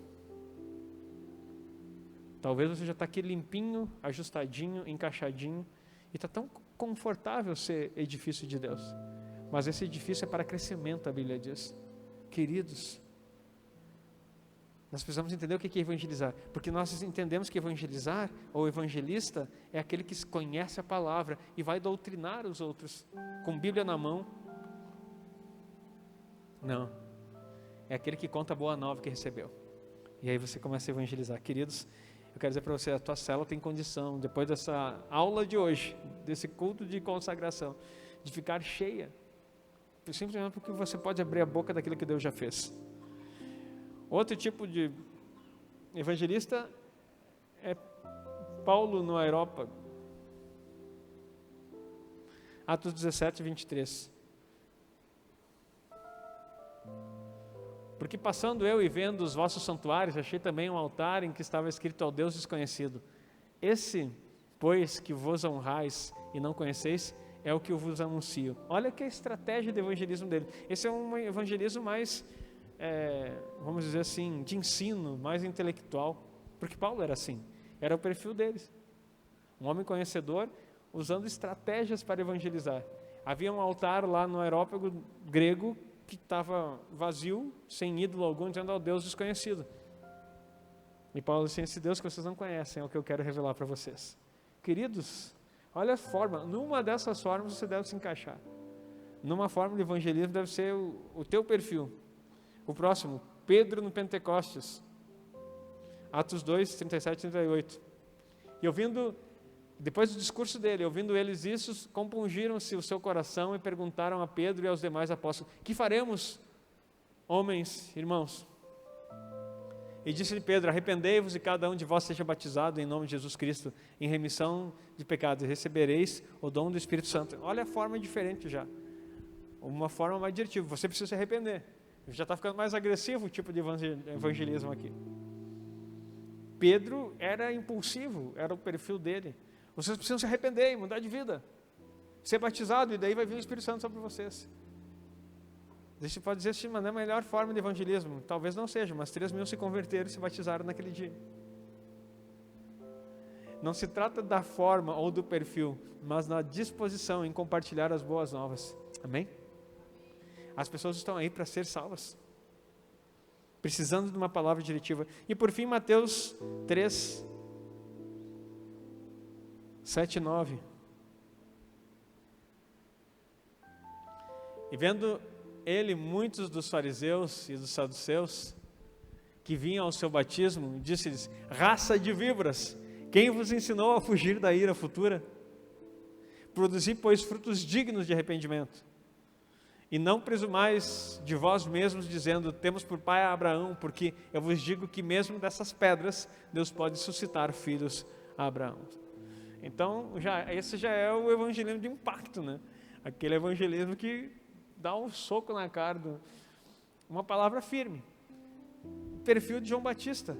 Talvez você já está aqui limpinho, ajustadinho, encaixadinho, e está tão confortável ser edifício de Deus. Mas esse edifício é para crescimento, a Bíblia diz. Queridos, nós precisamos entender o que é evangelizar, porque nós entendemos que evangelizar, ou evangelista, é aquele que conhece a palavra e vai doutrinar os outros, com Bíblia na mão. Não, é aquele que conta a boa nova que recebeu, e aí você começa a evangelizar. Queridos, eu quero dizer para você, a tua célula tem condição, depois dessa aula de hoje, desse culto de consagração, de ficar cheia, simplesmente porque você pode abrir a boca daquilo que Deus já fez. Outro tipo de evangelista é Paulo no Areópago. Atos 17, 23. Porque passando eu e vendo os vossos santuários, achei também um altar em que estava escrito ao Deus desconhecido. Esse, pois, que vos honrais e não conheceis, é o que eu vos anuncio. Olha que a estratégia de evangelismo dele. Esse é um evangelismo mais, vamos dizer assim, de ensino, mais intelectual. Porque Paulo era assim, era o perfil deles. Um homem conhecedor, usando estratégias para evangelizar. Havia um altar lá no Areópago grego, que estava vazio, sem ídolo algum, dizendo ao Deus desconhecido. E Paulo disse, esse Deus que vocês não conhecem é o que eu quero revelar para vocês. Queridos, olha a forma, numa dessas formas você deve se encaixar. Numa forma de evangelismo deve ser o teu perfil. O próximo, Pedro no Pentecostes. Atos 2, 37 e 38. E ouvindo, depois do discurso dele, ouvindo eles isso, compungiram-se o seu coração e perguntaram a Pedro e aos demais apóstolos, que faremos, homens, irmãos? E disse-lhe Pedro, arrependei-vos e cada um de vós seja batizado em nome de Jesus Cristo, em remissão de pecados, e recebereis o dom do Espírito Santo. Olha a forma diferente já, uma forma mais diretiva, você precisa se arrepender. Já está ficando mais agressivo o tipo de evangelismo aqui. Pedro era impulsivo, era o perfil dele. Vocês precisam se arrepender e mudar de vida, ser batizado, e daí vai vir o Espírito Santo sobre vocês. Você pode dizer assim, mas não é a melhor forma de evangelismo. Talvez não seja, mas 3.000 se converteram e se batizaram naquele dia. Não se trata da forma ou do perfil, mas na disposição em compartilhar as boas novas. Amém? As pessoas estão aí para ser salvas, precisando de uma palavra diretiva. E por fim, Mateus 3, 7 e 9. E vendo ele muitos dos fariseus e dos saduceus que vinham ao seu batismo, disse-lhes, raça de víboras, quem vos ensinou a fugir da ira futura? Produzi, pois, frutos dignos de arrependimento. E não presumais de vós mesmos, dizendo, temos por pai a Abraão, porque eu vos digo que mesmo dessas pedras, Deus pode suscitar filhos a Abraão. Então, esse já é o evangelismo de impacto, né? Aquele evangelismo que dá um soco na cara, uma palavra firme. Perfil de João Batista.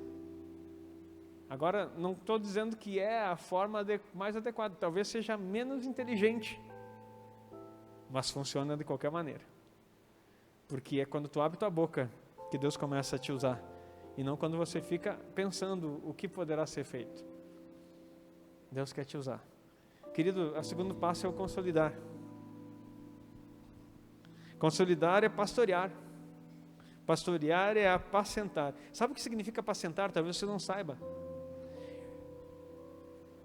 Agora, não estou dizendo que é a forma mais adequada, talvez seja menos inteligente, mas funciona de qualquer maneira. Porque é quando tu abre tua boca que Deus começa a te usar, e não quando você fica pensando o que poderá ser feito. Deus quer te usar. Querido, o segundo passo é o consolidar. Consolidar é pastorear. Pastorear é apacentar. Sabe o que significa apacentar? Talvez você não saiba.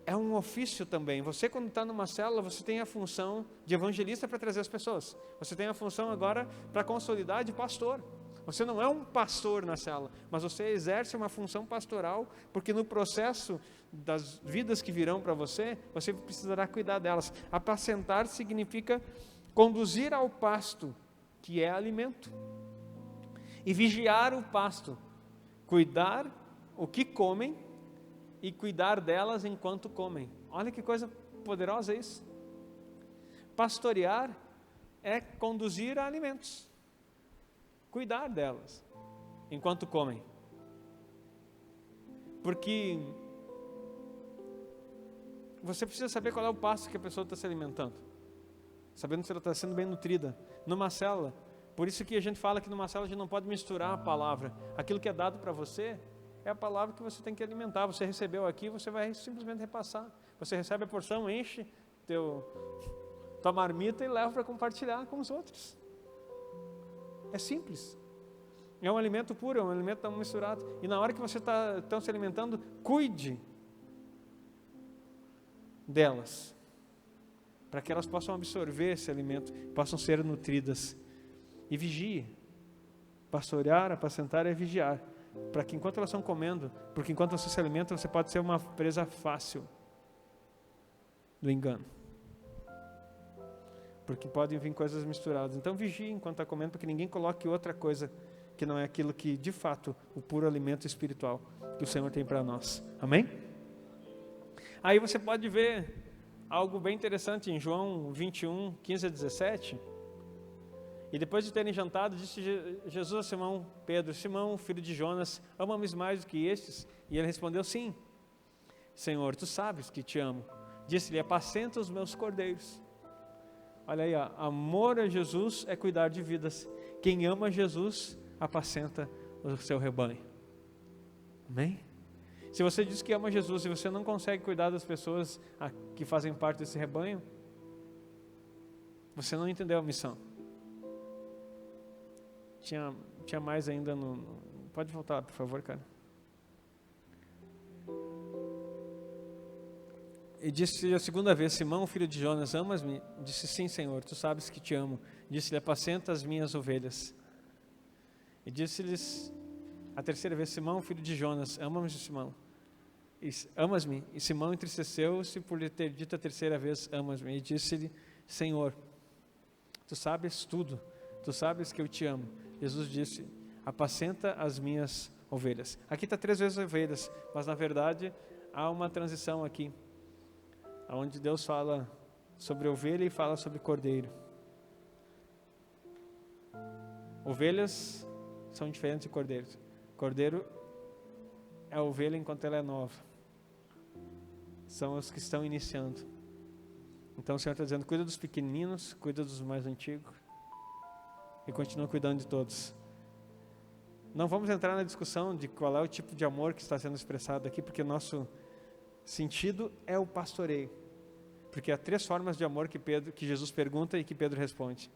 É um ofício também. Você, quando está numa célula, você tem a função de evangelista para trazer as pessoas. Você tem a função agora para consolidar de pastor. Você não é um pastor na célula, mas você exerce uma função pastoral, porque no processo das vidas que virão para você, você precisará cuidar delas. Apacentar significa conduzir ao pasto, que é alimento, e vigiar o pasto, cuidar o que comem e cuidar delas enquanto comem. Olha que coisa poderosa isso. Pastorear é conduzir a alimentos, cuidar delas enquanto comem. Porque você precisa saber qual é o passo que a pessoa está se alimentando, sabendo se ela está sendo bem nutrida. Numa célula, por isso que a gente fala que numa célula a gente não pode misturar a palavra. Aquilo que é dado para você é a palavra que você tem que alimentar. Você recebeu aqui, você vai simplesmente repassar. Você recebe a porção, enche tua marmita e leva para compartilhar com os outros. É simples. É um alimento puro, é um alimento não misturado. E na hora que você está se alimentando, cuide delas, para que elas possam absorver esse alimento, possam ser nutridas. E vigie. Pastorear, apacentar é vigiar, para que enquanto elas estão comendo, porque enquanto você se alimenta, você pode ser uma presa fácil do engano, porque podem vir coisas misturadas. Então vigie enquanto está comendo, para que ninguém coloque outra coisa que não é aquilo que de fato o puro alimento espiritual que o Senhor tem para nós. Amém? Aí você pode ver algo bem interessante em João 21, 15 a 17. E depois de terem jantado, disse Jesus a Simão Pedro: Simão, filho de Jonas, ama-me mais do que estes? E ele respondeu: sim, Senhor, tu sabes que te amo. Disse-lhe: apacenta os meus cordeiros. Olha aí, ó, amor a Jesus é cuidar de vidas. Quem ama Jesus, apacenta o seu rebanho. Amém? Se você diz que ama Jesus e você não consegue cuidar das pessoas que fazem parte desse rebanho, você não entendeu a missão. Tinha mais ainda pode voltar, por favor, cara. E disse a segunda vez: Simão, filho de Jonas, amas-me? Disse: sim, Senhor, tu sabes que te amo. Disse-lhe: apacenta as minhas ovelhas. E disse-lhes a terceira vez: Simão, filho de Jonas, ama-me, Simão? Amas-me? E Simão entristeceu-se por lhe ter dito a terceira vez: amas-me? E disse-lhe: Senhor, tu sabes tudo, tu sabes que eu te amo. Jesus disse: apacenta as minhas ovelhas. Aqui está 3 vezes ovelhas, mas na verdade há uma transição aqui, onde Deus fala sobre ovelha e fala sobre cordeiro. Ovelhas são diferentes de cordeiros. Cordeiro é a ovelha enquanto ela é nova. São os que estão iniciando. Então o Senhor está dizendo: cuida dos pequeninos, cuida dos mais antigos e continua cuidando de todos. Não vamos entrar na discussão de qual é o tipo de amor que está sendo expressado aqui, porque o nosso sentido é o pastoreio. Porque há 3 formas de amor que Jesus pergunta e que Pedro responde.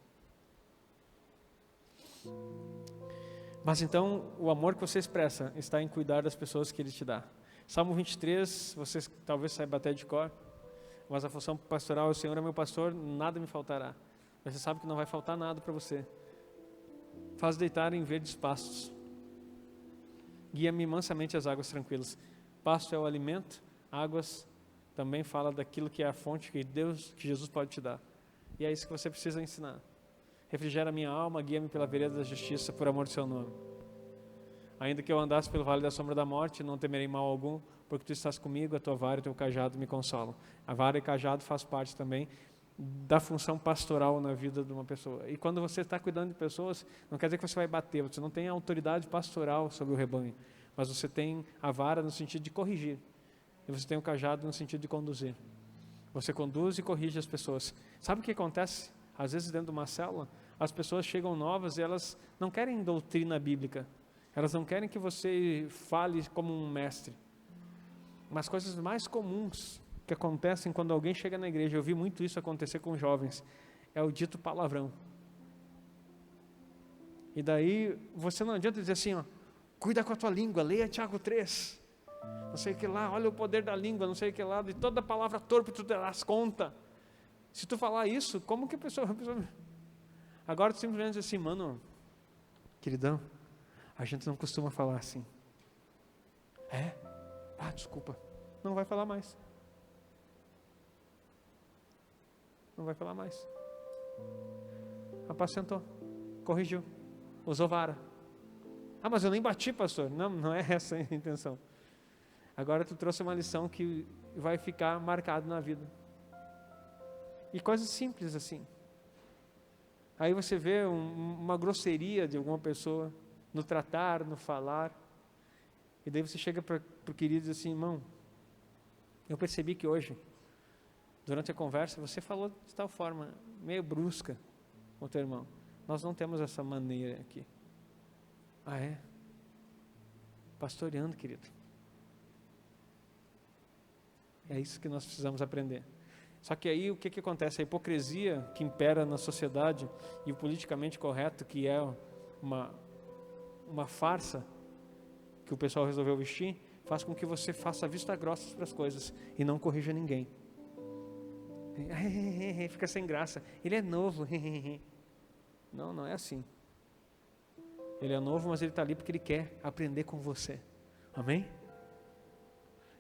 Mas então, o amor que você expressa está em cuidar das pessoas que Ele te dá. Salmo 23, você talvez saiba até de cor, mas a função pastoral é: o Senhor é meu pastor, nada me faltará. Você sabe que não vai faltar nada para você. Faz deitar em verdes pastos. Guia-me mansamente às águas tranquilas. Pasto é o alimento, águas também fala daquilo que é a fonte que Jesus pode te dar. E é isso que você precisa ensinar. Refrigera minha alma, guia-me pela vereda da justiça, por amor do seu nome. Ainda que eu andasse pelo vale da sombra da morte, não temerei mal algum, porque tu estás comigo, a tua vara e o teu cajado me consolam. A vara e o cajado faz parte também da função pastoral na vida de uma pessoa. E quando você está cuidando de pessoas, não quer dizer que você vai bater, você não tem autoridade pastoral sobre o rebanho, mas você tem a vara no sentido de corrigir, e você tem o cajado no sentido de conduzir. Você conduz e corrige as pessoas. Sabe o que acontece? Às vezes dentro de uma célula, as pessoas chegam novas e elas não querem doutrina bíblica, elas não querem que você fale como um mestre, mas coisas mais comuns que acontecem quando alguém chega na igreja, eu vi muito isso acontecer com jovens, é o dito palavrão. E daí você não adianta dizer assim, ó, cuida com a tua língua, leia Tiago 3, não sei o que lá, olha o poder da língua, não sei o que lá, de toda palavra torpe tu terás conta. Se tu falar isso, como que a pessoa... Agora tu simplesmente diz assim: mano, queridão, a gente não costuma falar assim. É? Ah, desculpa, não vai falar mais. Não vai falar mais. Apacentou, corrigiu, usou vara. Ah, mas eu nem bati, pastor. Não, não é essa a intenção. Agora tu trouxe uma lição que vai ficar marcado na vida. E coisas simples assim. Aí você vê uma grosseria de alguma pessoa no tratar, no falar. E daí você chega para o querido e diz assim: irmão, eu percebi que hoje durante a conversa, você falou de tal forma, meio brusca com o teu irmão. Nós não temos essa maneira aqui. Ah, é? Pastoreando, querido. É isso que nós precisamos aprender. Só que aí o que acontece? A hipocrisia que impera na sociedade e o politicamente correto, que é uma farsa que o pessoal resolveu vestir, faz com que você faça vista grossa para as coisas e não corrija ninguém. Fica sem graça. Ele é novo. Não é assim. Ele é novo, mas ele está ali porque ele quer aprender com você. Amém?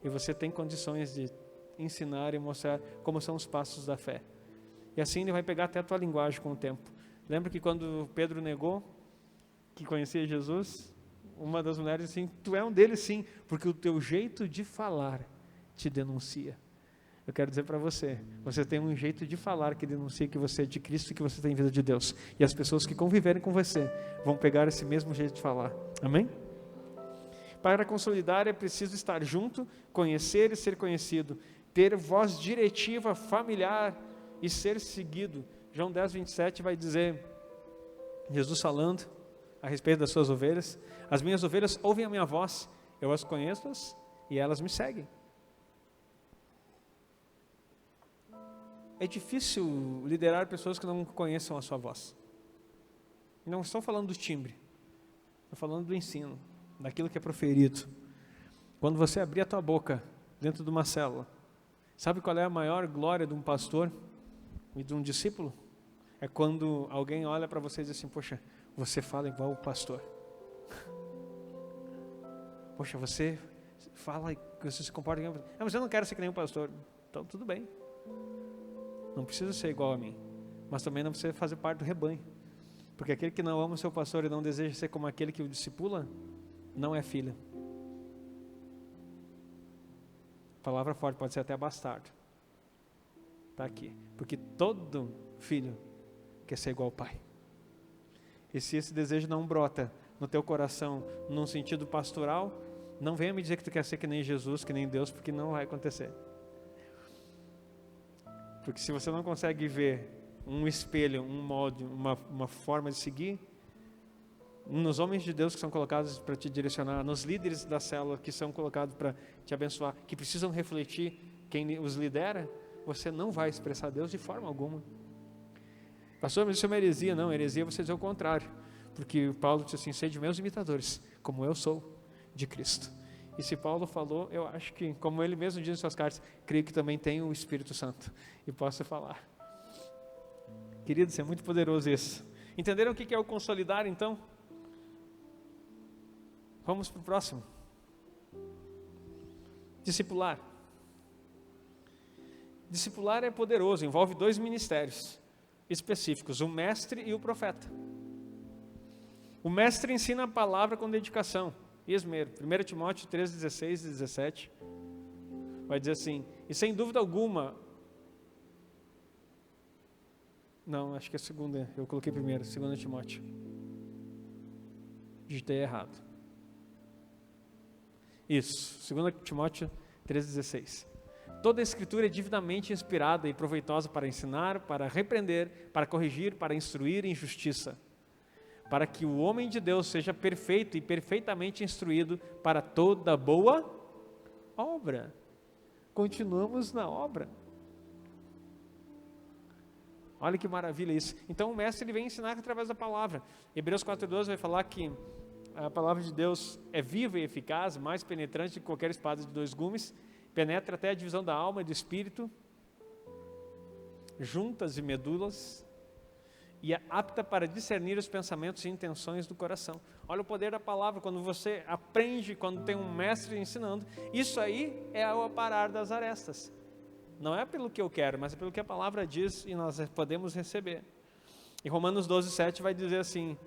E você tem condições de ensinar e mostrar como são os passos da fé. E assim ele vai pegar até a tua linguagem com o tempo. Lembra que quando Pedro negou que conhecia Jesus, uma das mulheres disse assim, tu é um deles sim, porque o teu jeito de falar te denuncia. Eu quero dizer para você, você tem um jeito de falar que denuncia que você é de Cristo e que você tem vida de Deus. E as pessoas que conviverem com você vão pegar esse mesmo jeito de falar. Amém? Para consolidar é preciso estar junto, conhecer e ser conhecido, ter voz diretiva, familiar e ser seguido. João 10, 27 vai dizer, Jesus falando a respeito das suas ovelhas, as minhas ovelhas ouvem a minha voz, eu as conheço e elas me seguem. É difícil liderar pessoas que não conheçam a sua voz. Não estou falando do timbre, estou falando do ensino, daquilo que é proferido. Quando você abrir a tua boca dentro de uma célula, sabe qual é a maior glória de um pastor e de um discípulo? É quando alguém olha para você e diz assim, poxa, você fala igual o pastor. Poxa, você fala, você se comporta igual o pastor. Mas eu não quero ser que nem o pastor. Então tudo bem. Não precisa ser igual a mim, mas também não precisa fazer parte do rebanho. Porque aquele que não ama o seu pastor e não deseja ser como aquele que o discipula, não é filho. Palavra forte, pode ser até bastardo. Está aqui. Porque todo filho quer ser igual ao pai. E se esse desejo não brota no teu coração, num sentido pastoral, não venha me dizer que tu quer ser que nem Jesus, que nem Deus, porque não vai acontecer. Porque se você não consegue ver um espelho, um molde, uma forma de seguir, nos homens de Deus que são colocados para te direcionar, nos líderes da célula que são colocados para te abençoar, que precisam refletir quem os lidera, você não vai expressar Deus de forma alguma. Pastor, mas isso é uma heresia. Não, heresia é você dizer o contrário. Porque Paulo disse assim, sede meus imitadores, como eu sou de Cristo. E se Paulo falou, eu acho que, como ele mesmo diz em suas cartas, creio que também tem o Espírito Santo. E posso falar. Queridos, é muito poderoso isso. Entenderam o que é o consolidar, então? Vamos para o próximo. Discipular. Discipular é poderoso, envolve dois ministérios específicos, o mestre e o profeta. O mestre ensina a palavra com dedicação e esmero. 1 Timóteo 3, 16 e 17 vai dizer assim, e sem dúvida alguma, não, acho que é a segunda, eu coloquei primeiro, 2 Timóteo, digitei errado. Isso, 2 Timóteo 3, 16. Toda a escritura é divinamente inspirada e proveitosa para ensinar, para repreender, para corrigir, para instruir em justiça, para que o homem de Deus seja perfeito e perfeitamente instruído para toda boa obra. Continuamos na obra. Olha que maravilha isso. Então o mestre ele vem ensinar através da palavra. Hebreus 4:12 vai falar que a palavra de Deus é viva e eficaz, mais penetrante que qualquer espada de dois gumes, penetra até a divisão da alma e do espírito, juntas e medulas, e é apta para discernir os pensamentos e intenções do coração. Olha o poder da palavra, quando você aprende, quando tem um mestre ensinando, isso aí é o aparar das arestas. Não é pelo que eu quero, mas é pelo que a palavra diz e nós podemos receber. E Romanos 12:7 vai dizer assim,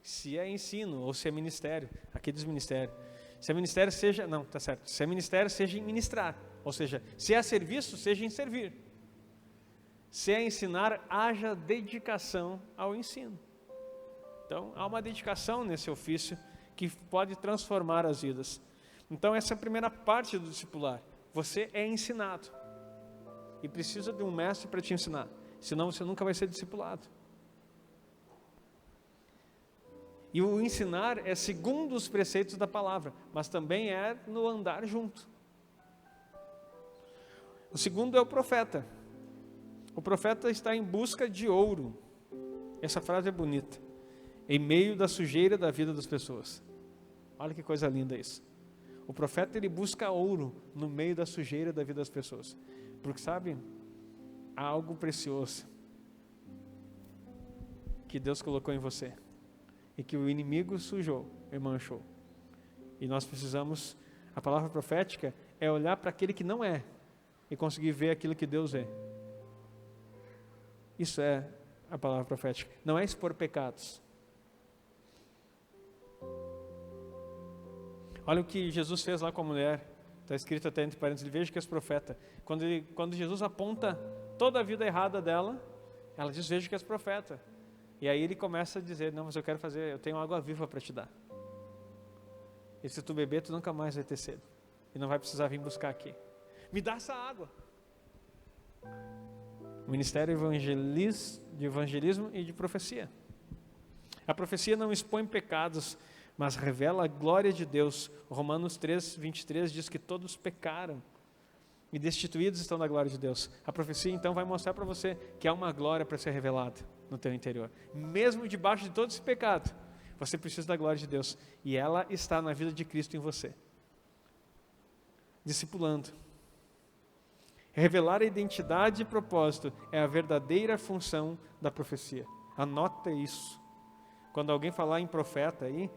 se é ensino ou se é ministério, aqui diz ministério, se é ministério seja, não, tá certo, se é ministério seja em ministrar, ou seja, se é serviço seja em servir, se é ensinar haja dedicação ao ensino. Então há uma dedicação nesse ofício que pode transformar as vidas. Então essa é a primeira parte do discipular, você é ensinado. E precisa de um mestre para te ensinar. Senão você nunca vai ser discipulado. E o ensinar é segundo os preceitos da palavra, mas também é no andar junto. O segundo é o profeta. O profeta está em busca de ouro. Essa frase é bonita. Em meio da sujeira da vida das pessoas. Olha que coisa linda isso. O profeta, ele busca ouro no meio da sujeira da vida das pessoas. Porque sabe, há algo precioso que Deus colocou em você. E que o inimigo sujou e manchou. E nós precisamos, a palavra profética é olhar para aquele que não é e conseguir ver aquilo que Deus é. Isso é a palavra profética. Não é expor pecados. Olha o que Jesus fez lá com a mulher. Está escrito até entre parênteses, veja que és profeta. Quando Jesus aponta toda a vida errada dela, ela diz, veja que és profeta. E aí ele começa a dizer, não, mas eu tenho água viva para te dar. E se tu beber, tu nunca mais vai ter sede. E não vai precisar vir buscar aqui. Me dá essa água. O ministério de evangelismo e de profecia. A profecia não expõe pecados, mas revela a glória de Deus. Romanos 3:23 diz que todos pecaram e destituídos estão da glória de Deus. A profecia então vai mostrar para você que há uma glória para ser revelada no teu interior. Mesmo debaixo de todo esse pecado, você precisa da glória de Deus. E ela está na vida de Cristo em você. Discipulando. Revelar a identidade e propósito é a verdadeira função da profecia. Anota isso. Quando alguém falar em profeta aí,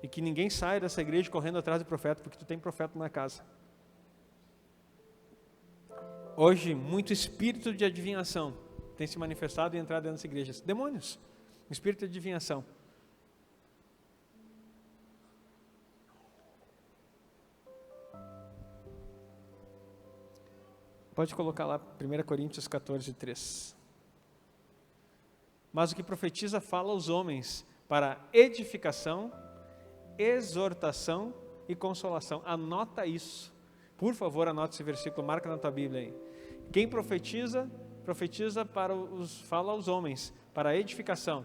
e que ninguém saia dessa igreja correndo atrás do profeta, porque tu tem profeta na casa. Hoje, muito espírito de adivinhação tem se manifestado e entrado dentro das igrejas. Demônios, espírito de adivinhação. Pode colocar lá 1 Coríntios 14:3. Mas o que profetiza fala aos homens para edificação, exortação e consolação. Anota isso. Por favor, anota esse versículo, marca na tua Bíblia aí. Quem profetiza fala aos homens para edificação.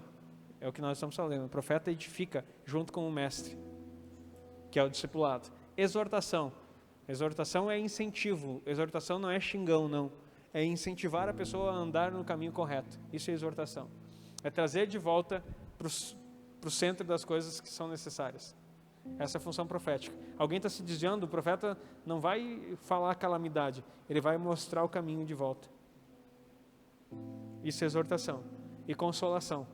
É o que nós estamos falando. O profeta edifica junto com o mestre, que é o discipulado. Exortação. Exortação é incentivo. Exortação não é xingão, não. É incentivar a pessoa a andar no caminho correto. Isso é exortação. É trazer de volta para o centro das coisas que são necessárias. Essa é a função profética. Alguém está se desviando, o profeta não vai falar calamidade. Ele vai mostrar o caminho de volta. Isso é exortação. E consolação.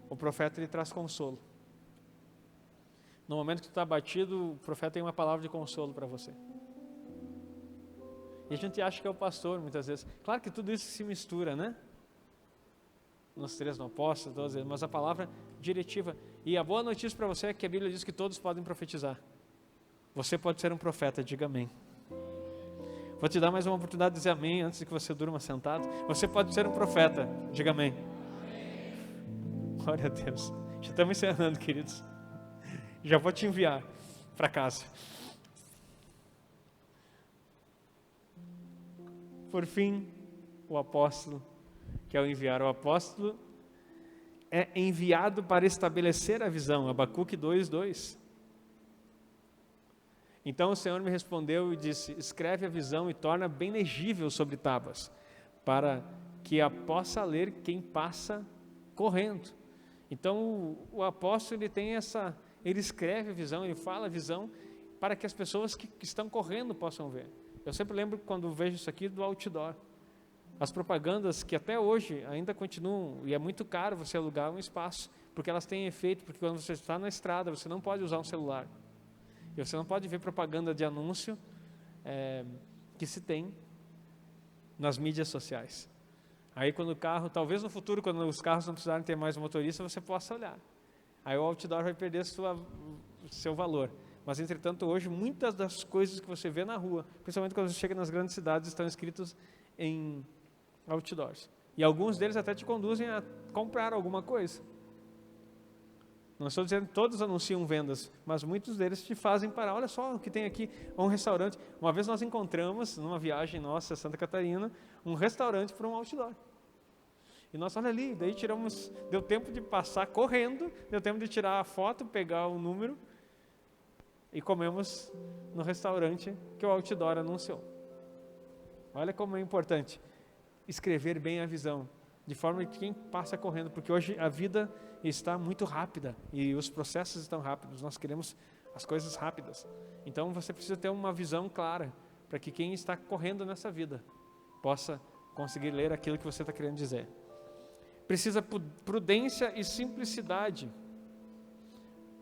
O profeta, ele traz consolo. No momento que tu está abatido, o profeta tem uma palavra de consolo para você. E a gente acha que é o pastor, muitas vezes. Claro que tudo isso se mistura, né? Nos três não posso, mas a palavra diretiva. E a boa notícia para você é que a Bíblia diz que todos podem profetizar. Você pode ser um profeta, diga amém. Vou te dar mais uma oportunidade de dizer amém antes de que você durma sentado. Você pode ser um profeta, diga amém. Glória a Deus. Já estamos encerrando, queridos. Já vou te enviar para casa. Por fim, o apóstolo, que é o enviar. O apóstolo é enviado para estabelecer a visão. Abacuque 2:2. Então o Senhor me respondeu e disse, escreve a visão e torna bem legível sobre tábuas, para que a possa ler quem passa correndo. Então o apóstolo, ele escreve a visão, ele fala a visão, para que as pessoas que estão correndo possam ver. Eu sempre lembro, quando vejo isso aqui, do outdoor. As propagandas que até hoje ainda continuam, e é muito caro você alugar um espaço, porque elas têm efeito, porque quando você está na estrada, você não pode usar um celular. E você não pode ver propaganda de anúncio que se tem nas mídias sociais. Aí quando o carro, talvez no futuro, quando os carros não precisarem ter mais motorista, você possa olhar. Aí o outdoor vai perder seu valor. Mas, entretanto, hoje, muitas das coisas que você vê na rua, principalmente quando você chega nas grandes cidades, estão escritos em outdoors. E alguns deles até te conduzem a comprar alguma coisa. Não estou dizendo que todos anunciam vendas, mas muitos deles te fazem parar. Olha só o que tem aqui, um restaurante. Uma vez nós encontramos, numa viagem nossa a Santa Catarina, um restaurante para um outdoor. E nós, olha ali, daí tiramos, deu tempo de passar correndo, deu tempo de tirar a foto, pegar o número e comemos no restaurante que o outdoor anunciou. Olha como é importante escrever bem a visão, de forma que quem passa correndo, porque hoje a vida está muito rápida e os processos estão rápidos, nós queremos as coisas rápidas. Então você precisa ter uma visão clara, para que quem está correndo nessa vida possa conseguir ler aquilo que você está querendo dizer. Precisa prudência e simplicidade.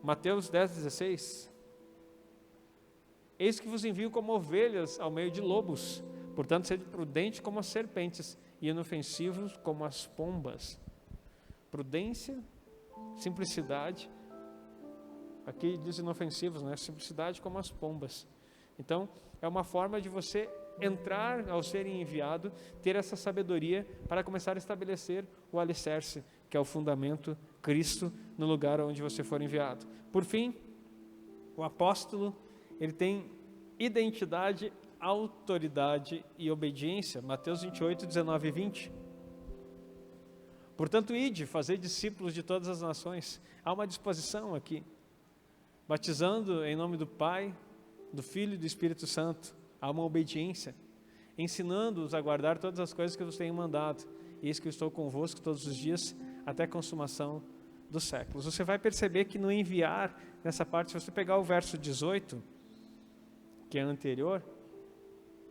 Mateus 10:16. Eis que vos envio como ovelhas ao meio de lobos, portanto sede prudente como as serpentes e inofensivos como as pombas. Prudência, simplicidade. Aqui diz inofensivos, né? Simplicidade como as pombas. Então, é uma forma de você entrar ao ser enviado, ter essa sabedoria para começar a estabelecer o alicerce, que é o fundamento, Cristo, no lugar onde você for enviado. Por fim, o apóstolo, ele tem identidade, autoridade e obediência. Mateus 28, 19 e 20. Portanto, ide, fazei discípulos de todas as nações. Há uma disposição aqui. Batizando em nome do Pai, do Filho e do Espírito Santo. Há uma obediência. Ensinando-os a guardar todas as coisas que eu vos tenho mandado. E eis que eu estou convosco todos os dias, até a consumação dos séculos. Você vai perceber que no enviar, nessa parte, se você pegar o verso 18, que é anterior,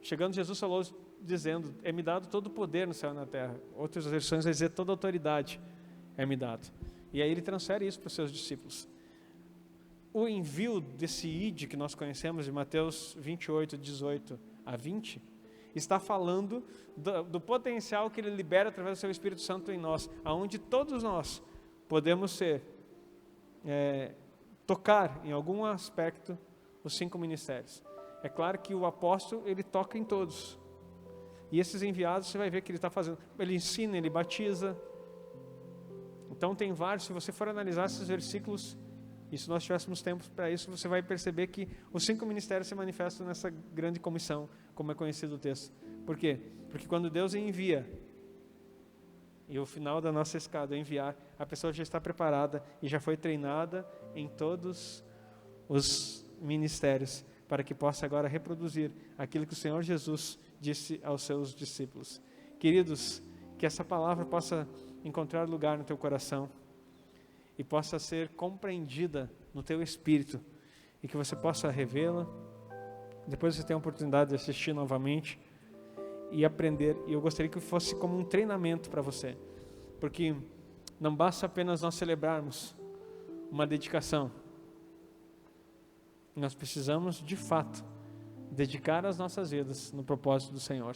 chegando Jesus falou dizendo, é-me dado todo o poder no céu e na terra. Outras versões vai dizer, toda a autoridade é-me dado. E aí ele transfere isso para os seus discípulos. O envio desse ide que nós conhecemos de Mateus 28, 18 a 20, está falando do potencial que ele libera através do seu Espírito Santo em nós, aonde todos nós podemos tocar em algum aspecto os 5 ministérios. É claro que o apóstolo, ele toca em todos. E esses enviados, você vai ver que ele está fazendo. Ele ensina, ele batiza. Então tem vários, se você for analisar esses versículos, e se nós tivéssemos tempo para isso, você vai perceber que os 5 ministérios se manifestam nessa grande comissão, como é conhecido o texto. Por quê? Porque quando Deus envia, e o final da nossa escada é enviar, a pessoa já está preparada e já foi treinada em todos os ministérios, para que possa agora reproduzir aquilo que o Senhor Jesus disse aos seus discípulos. Queridos, que essa palavra possa encontrar lugar no teu coração e possa ser compreendida no teu espírito e que você possa revê-la. Depois você tem a oportunidade de assistir novamente e aprender. E eu gostaria que fosse como um treinamento para você, porque não basta apenas nós celebrarmos uma dedicação. Nós precisamos, de fato, dedicar as nossas vidas no propósito do Senhor.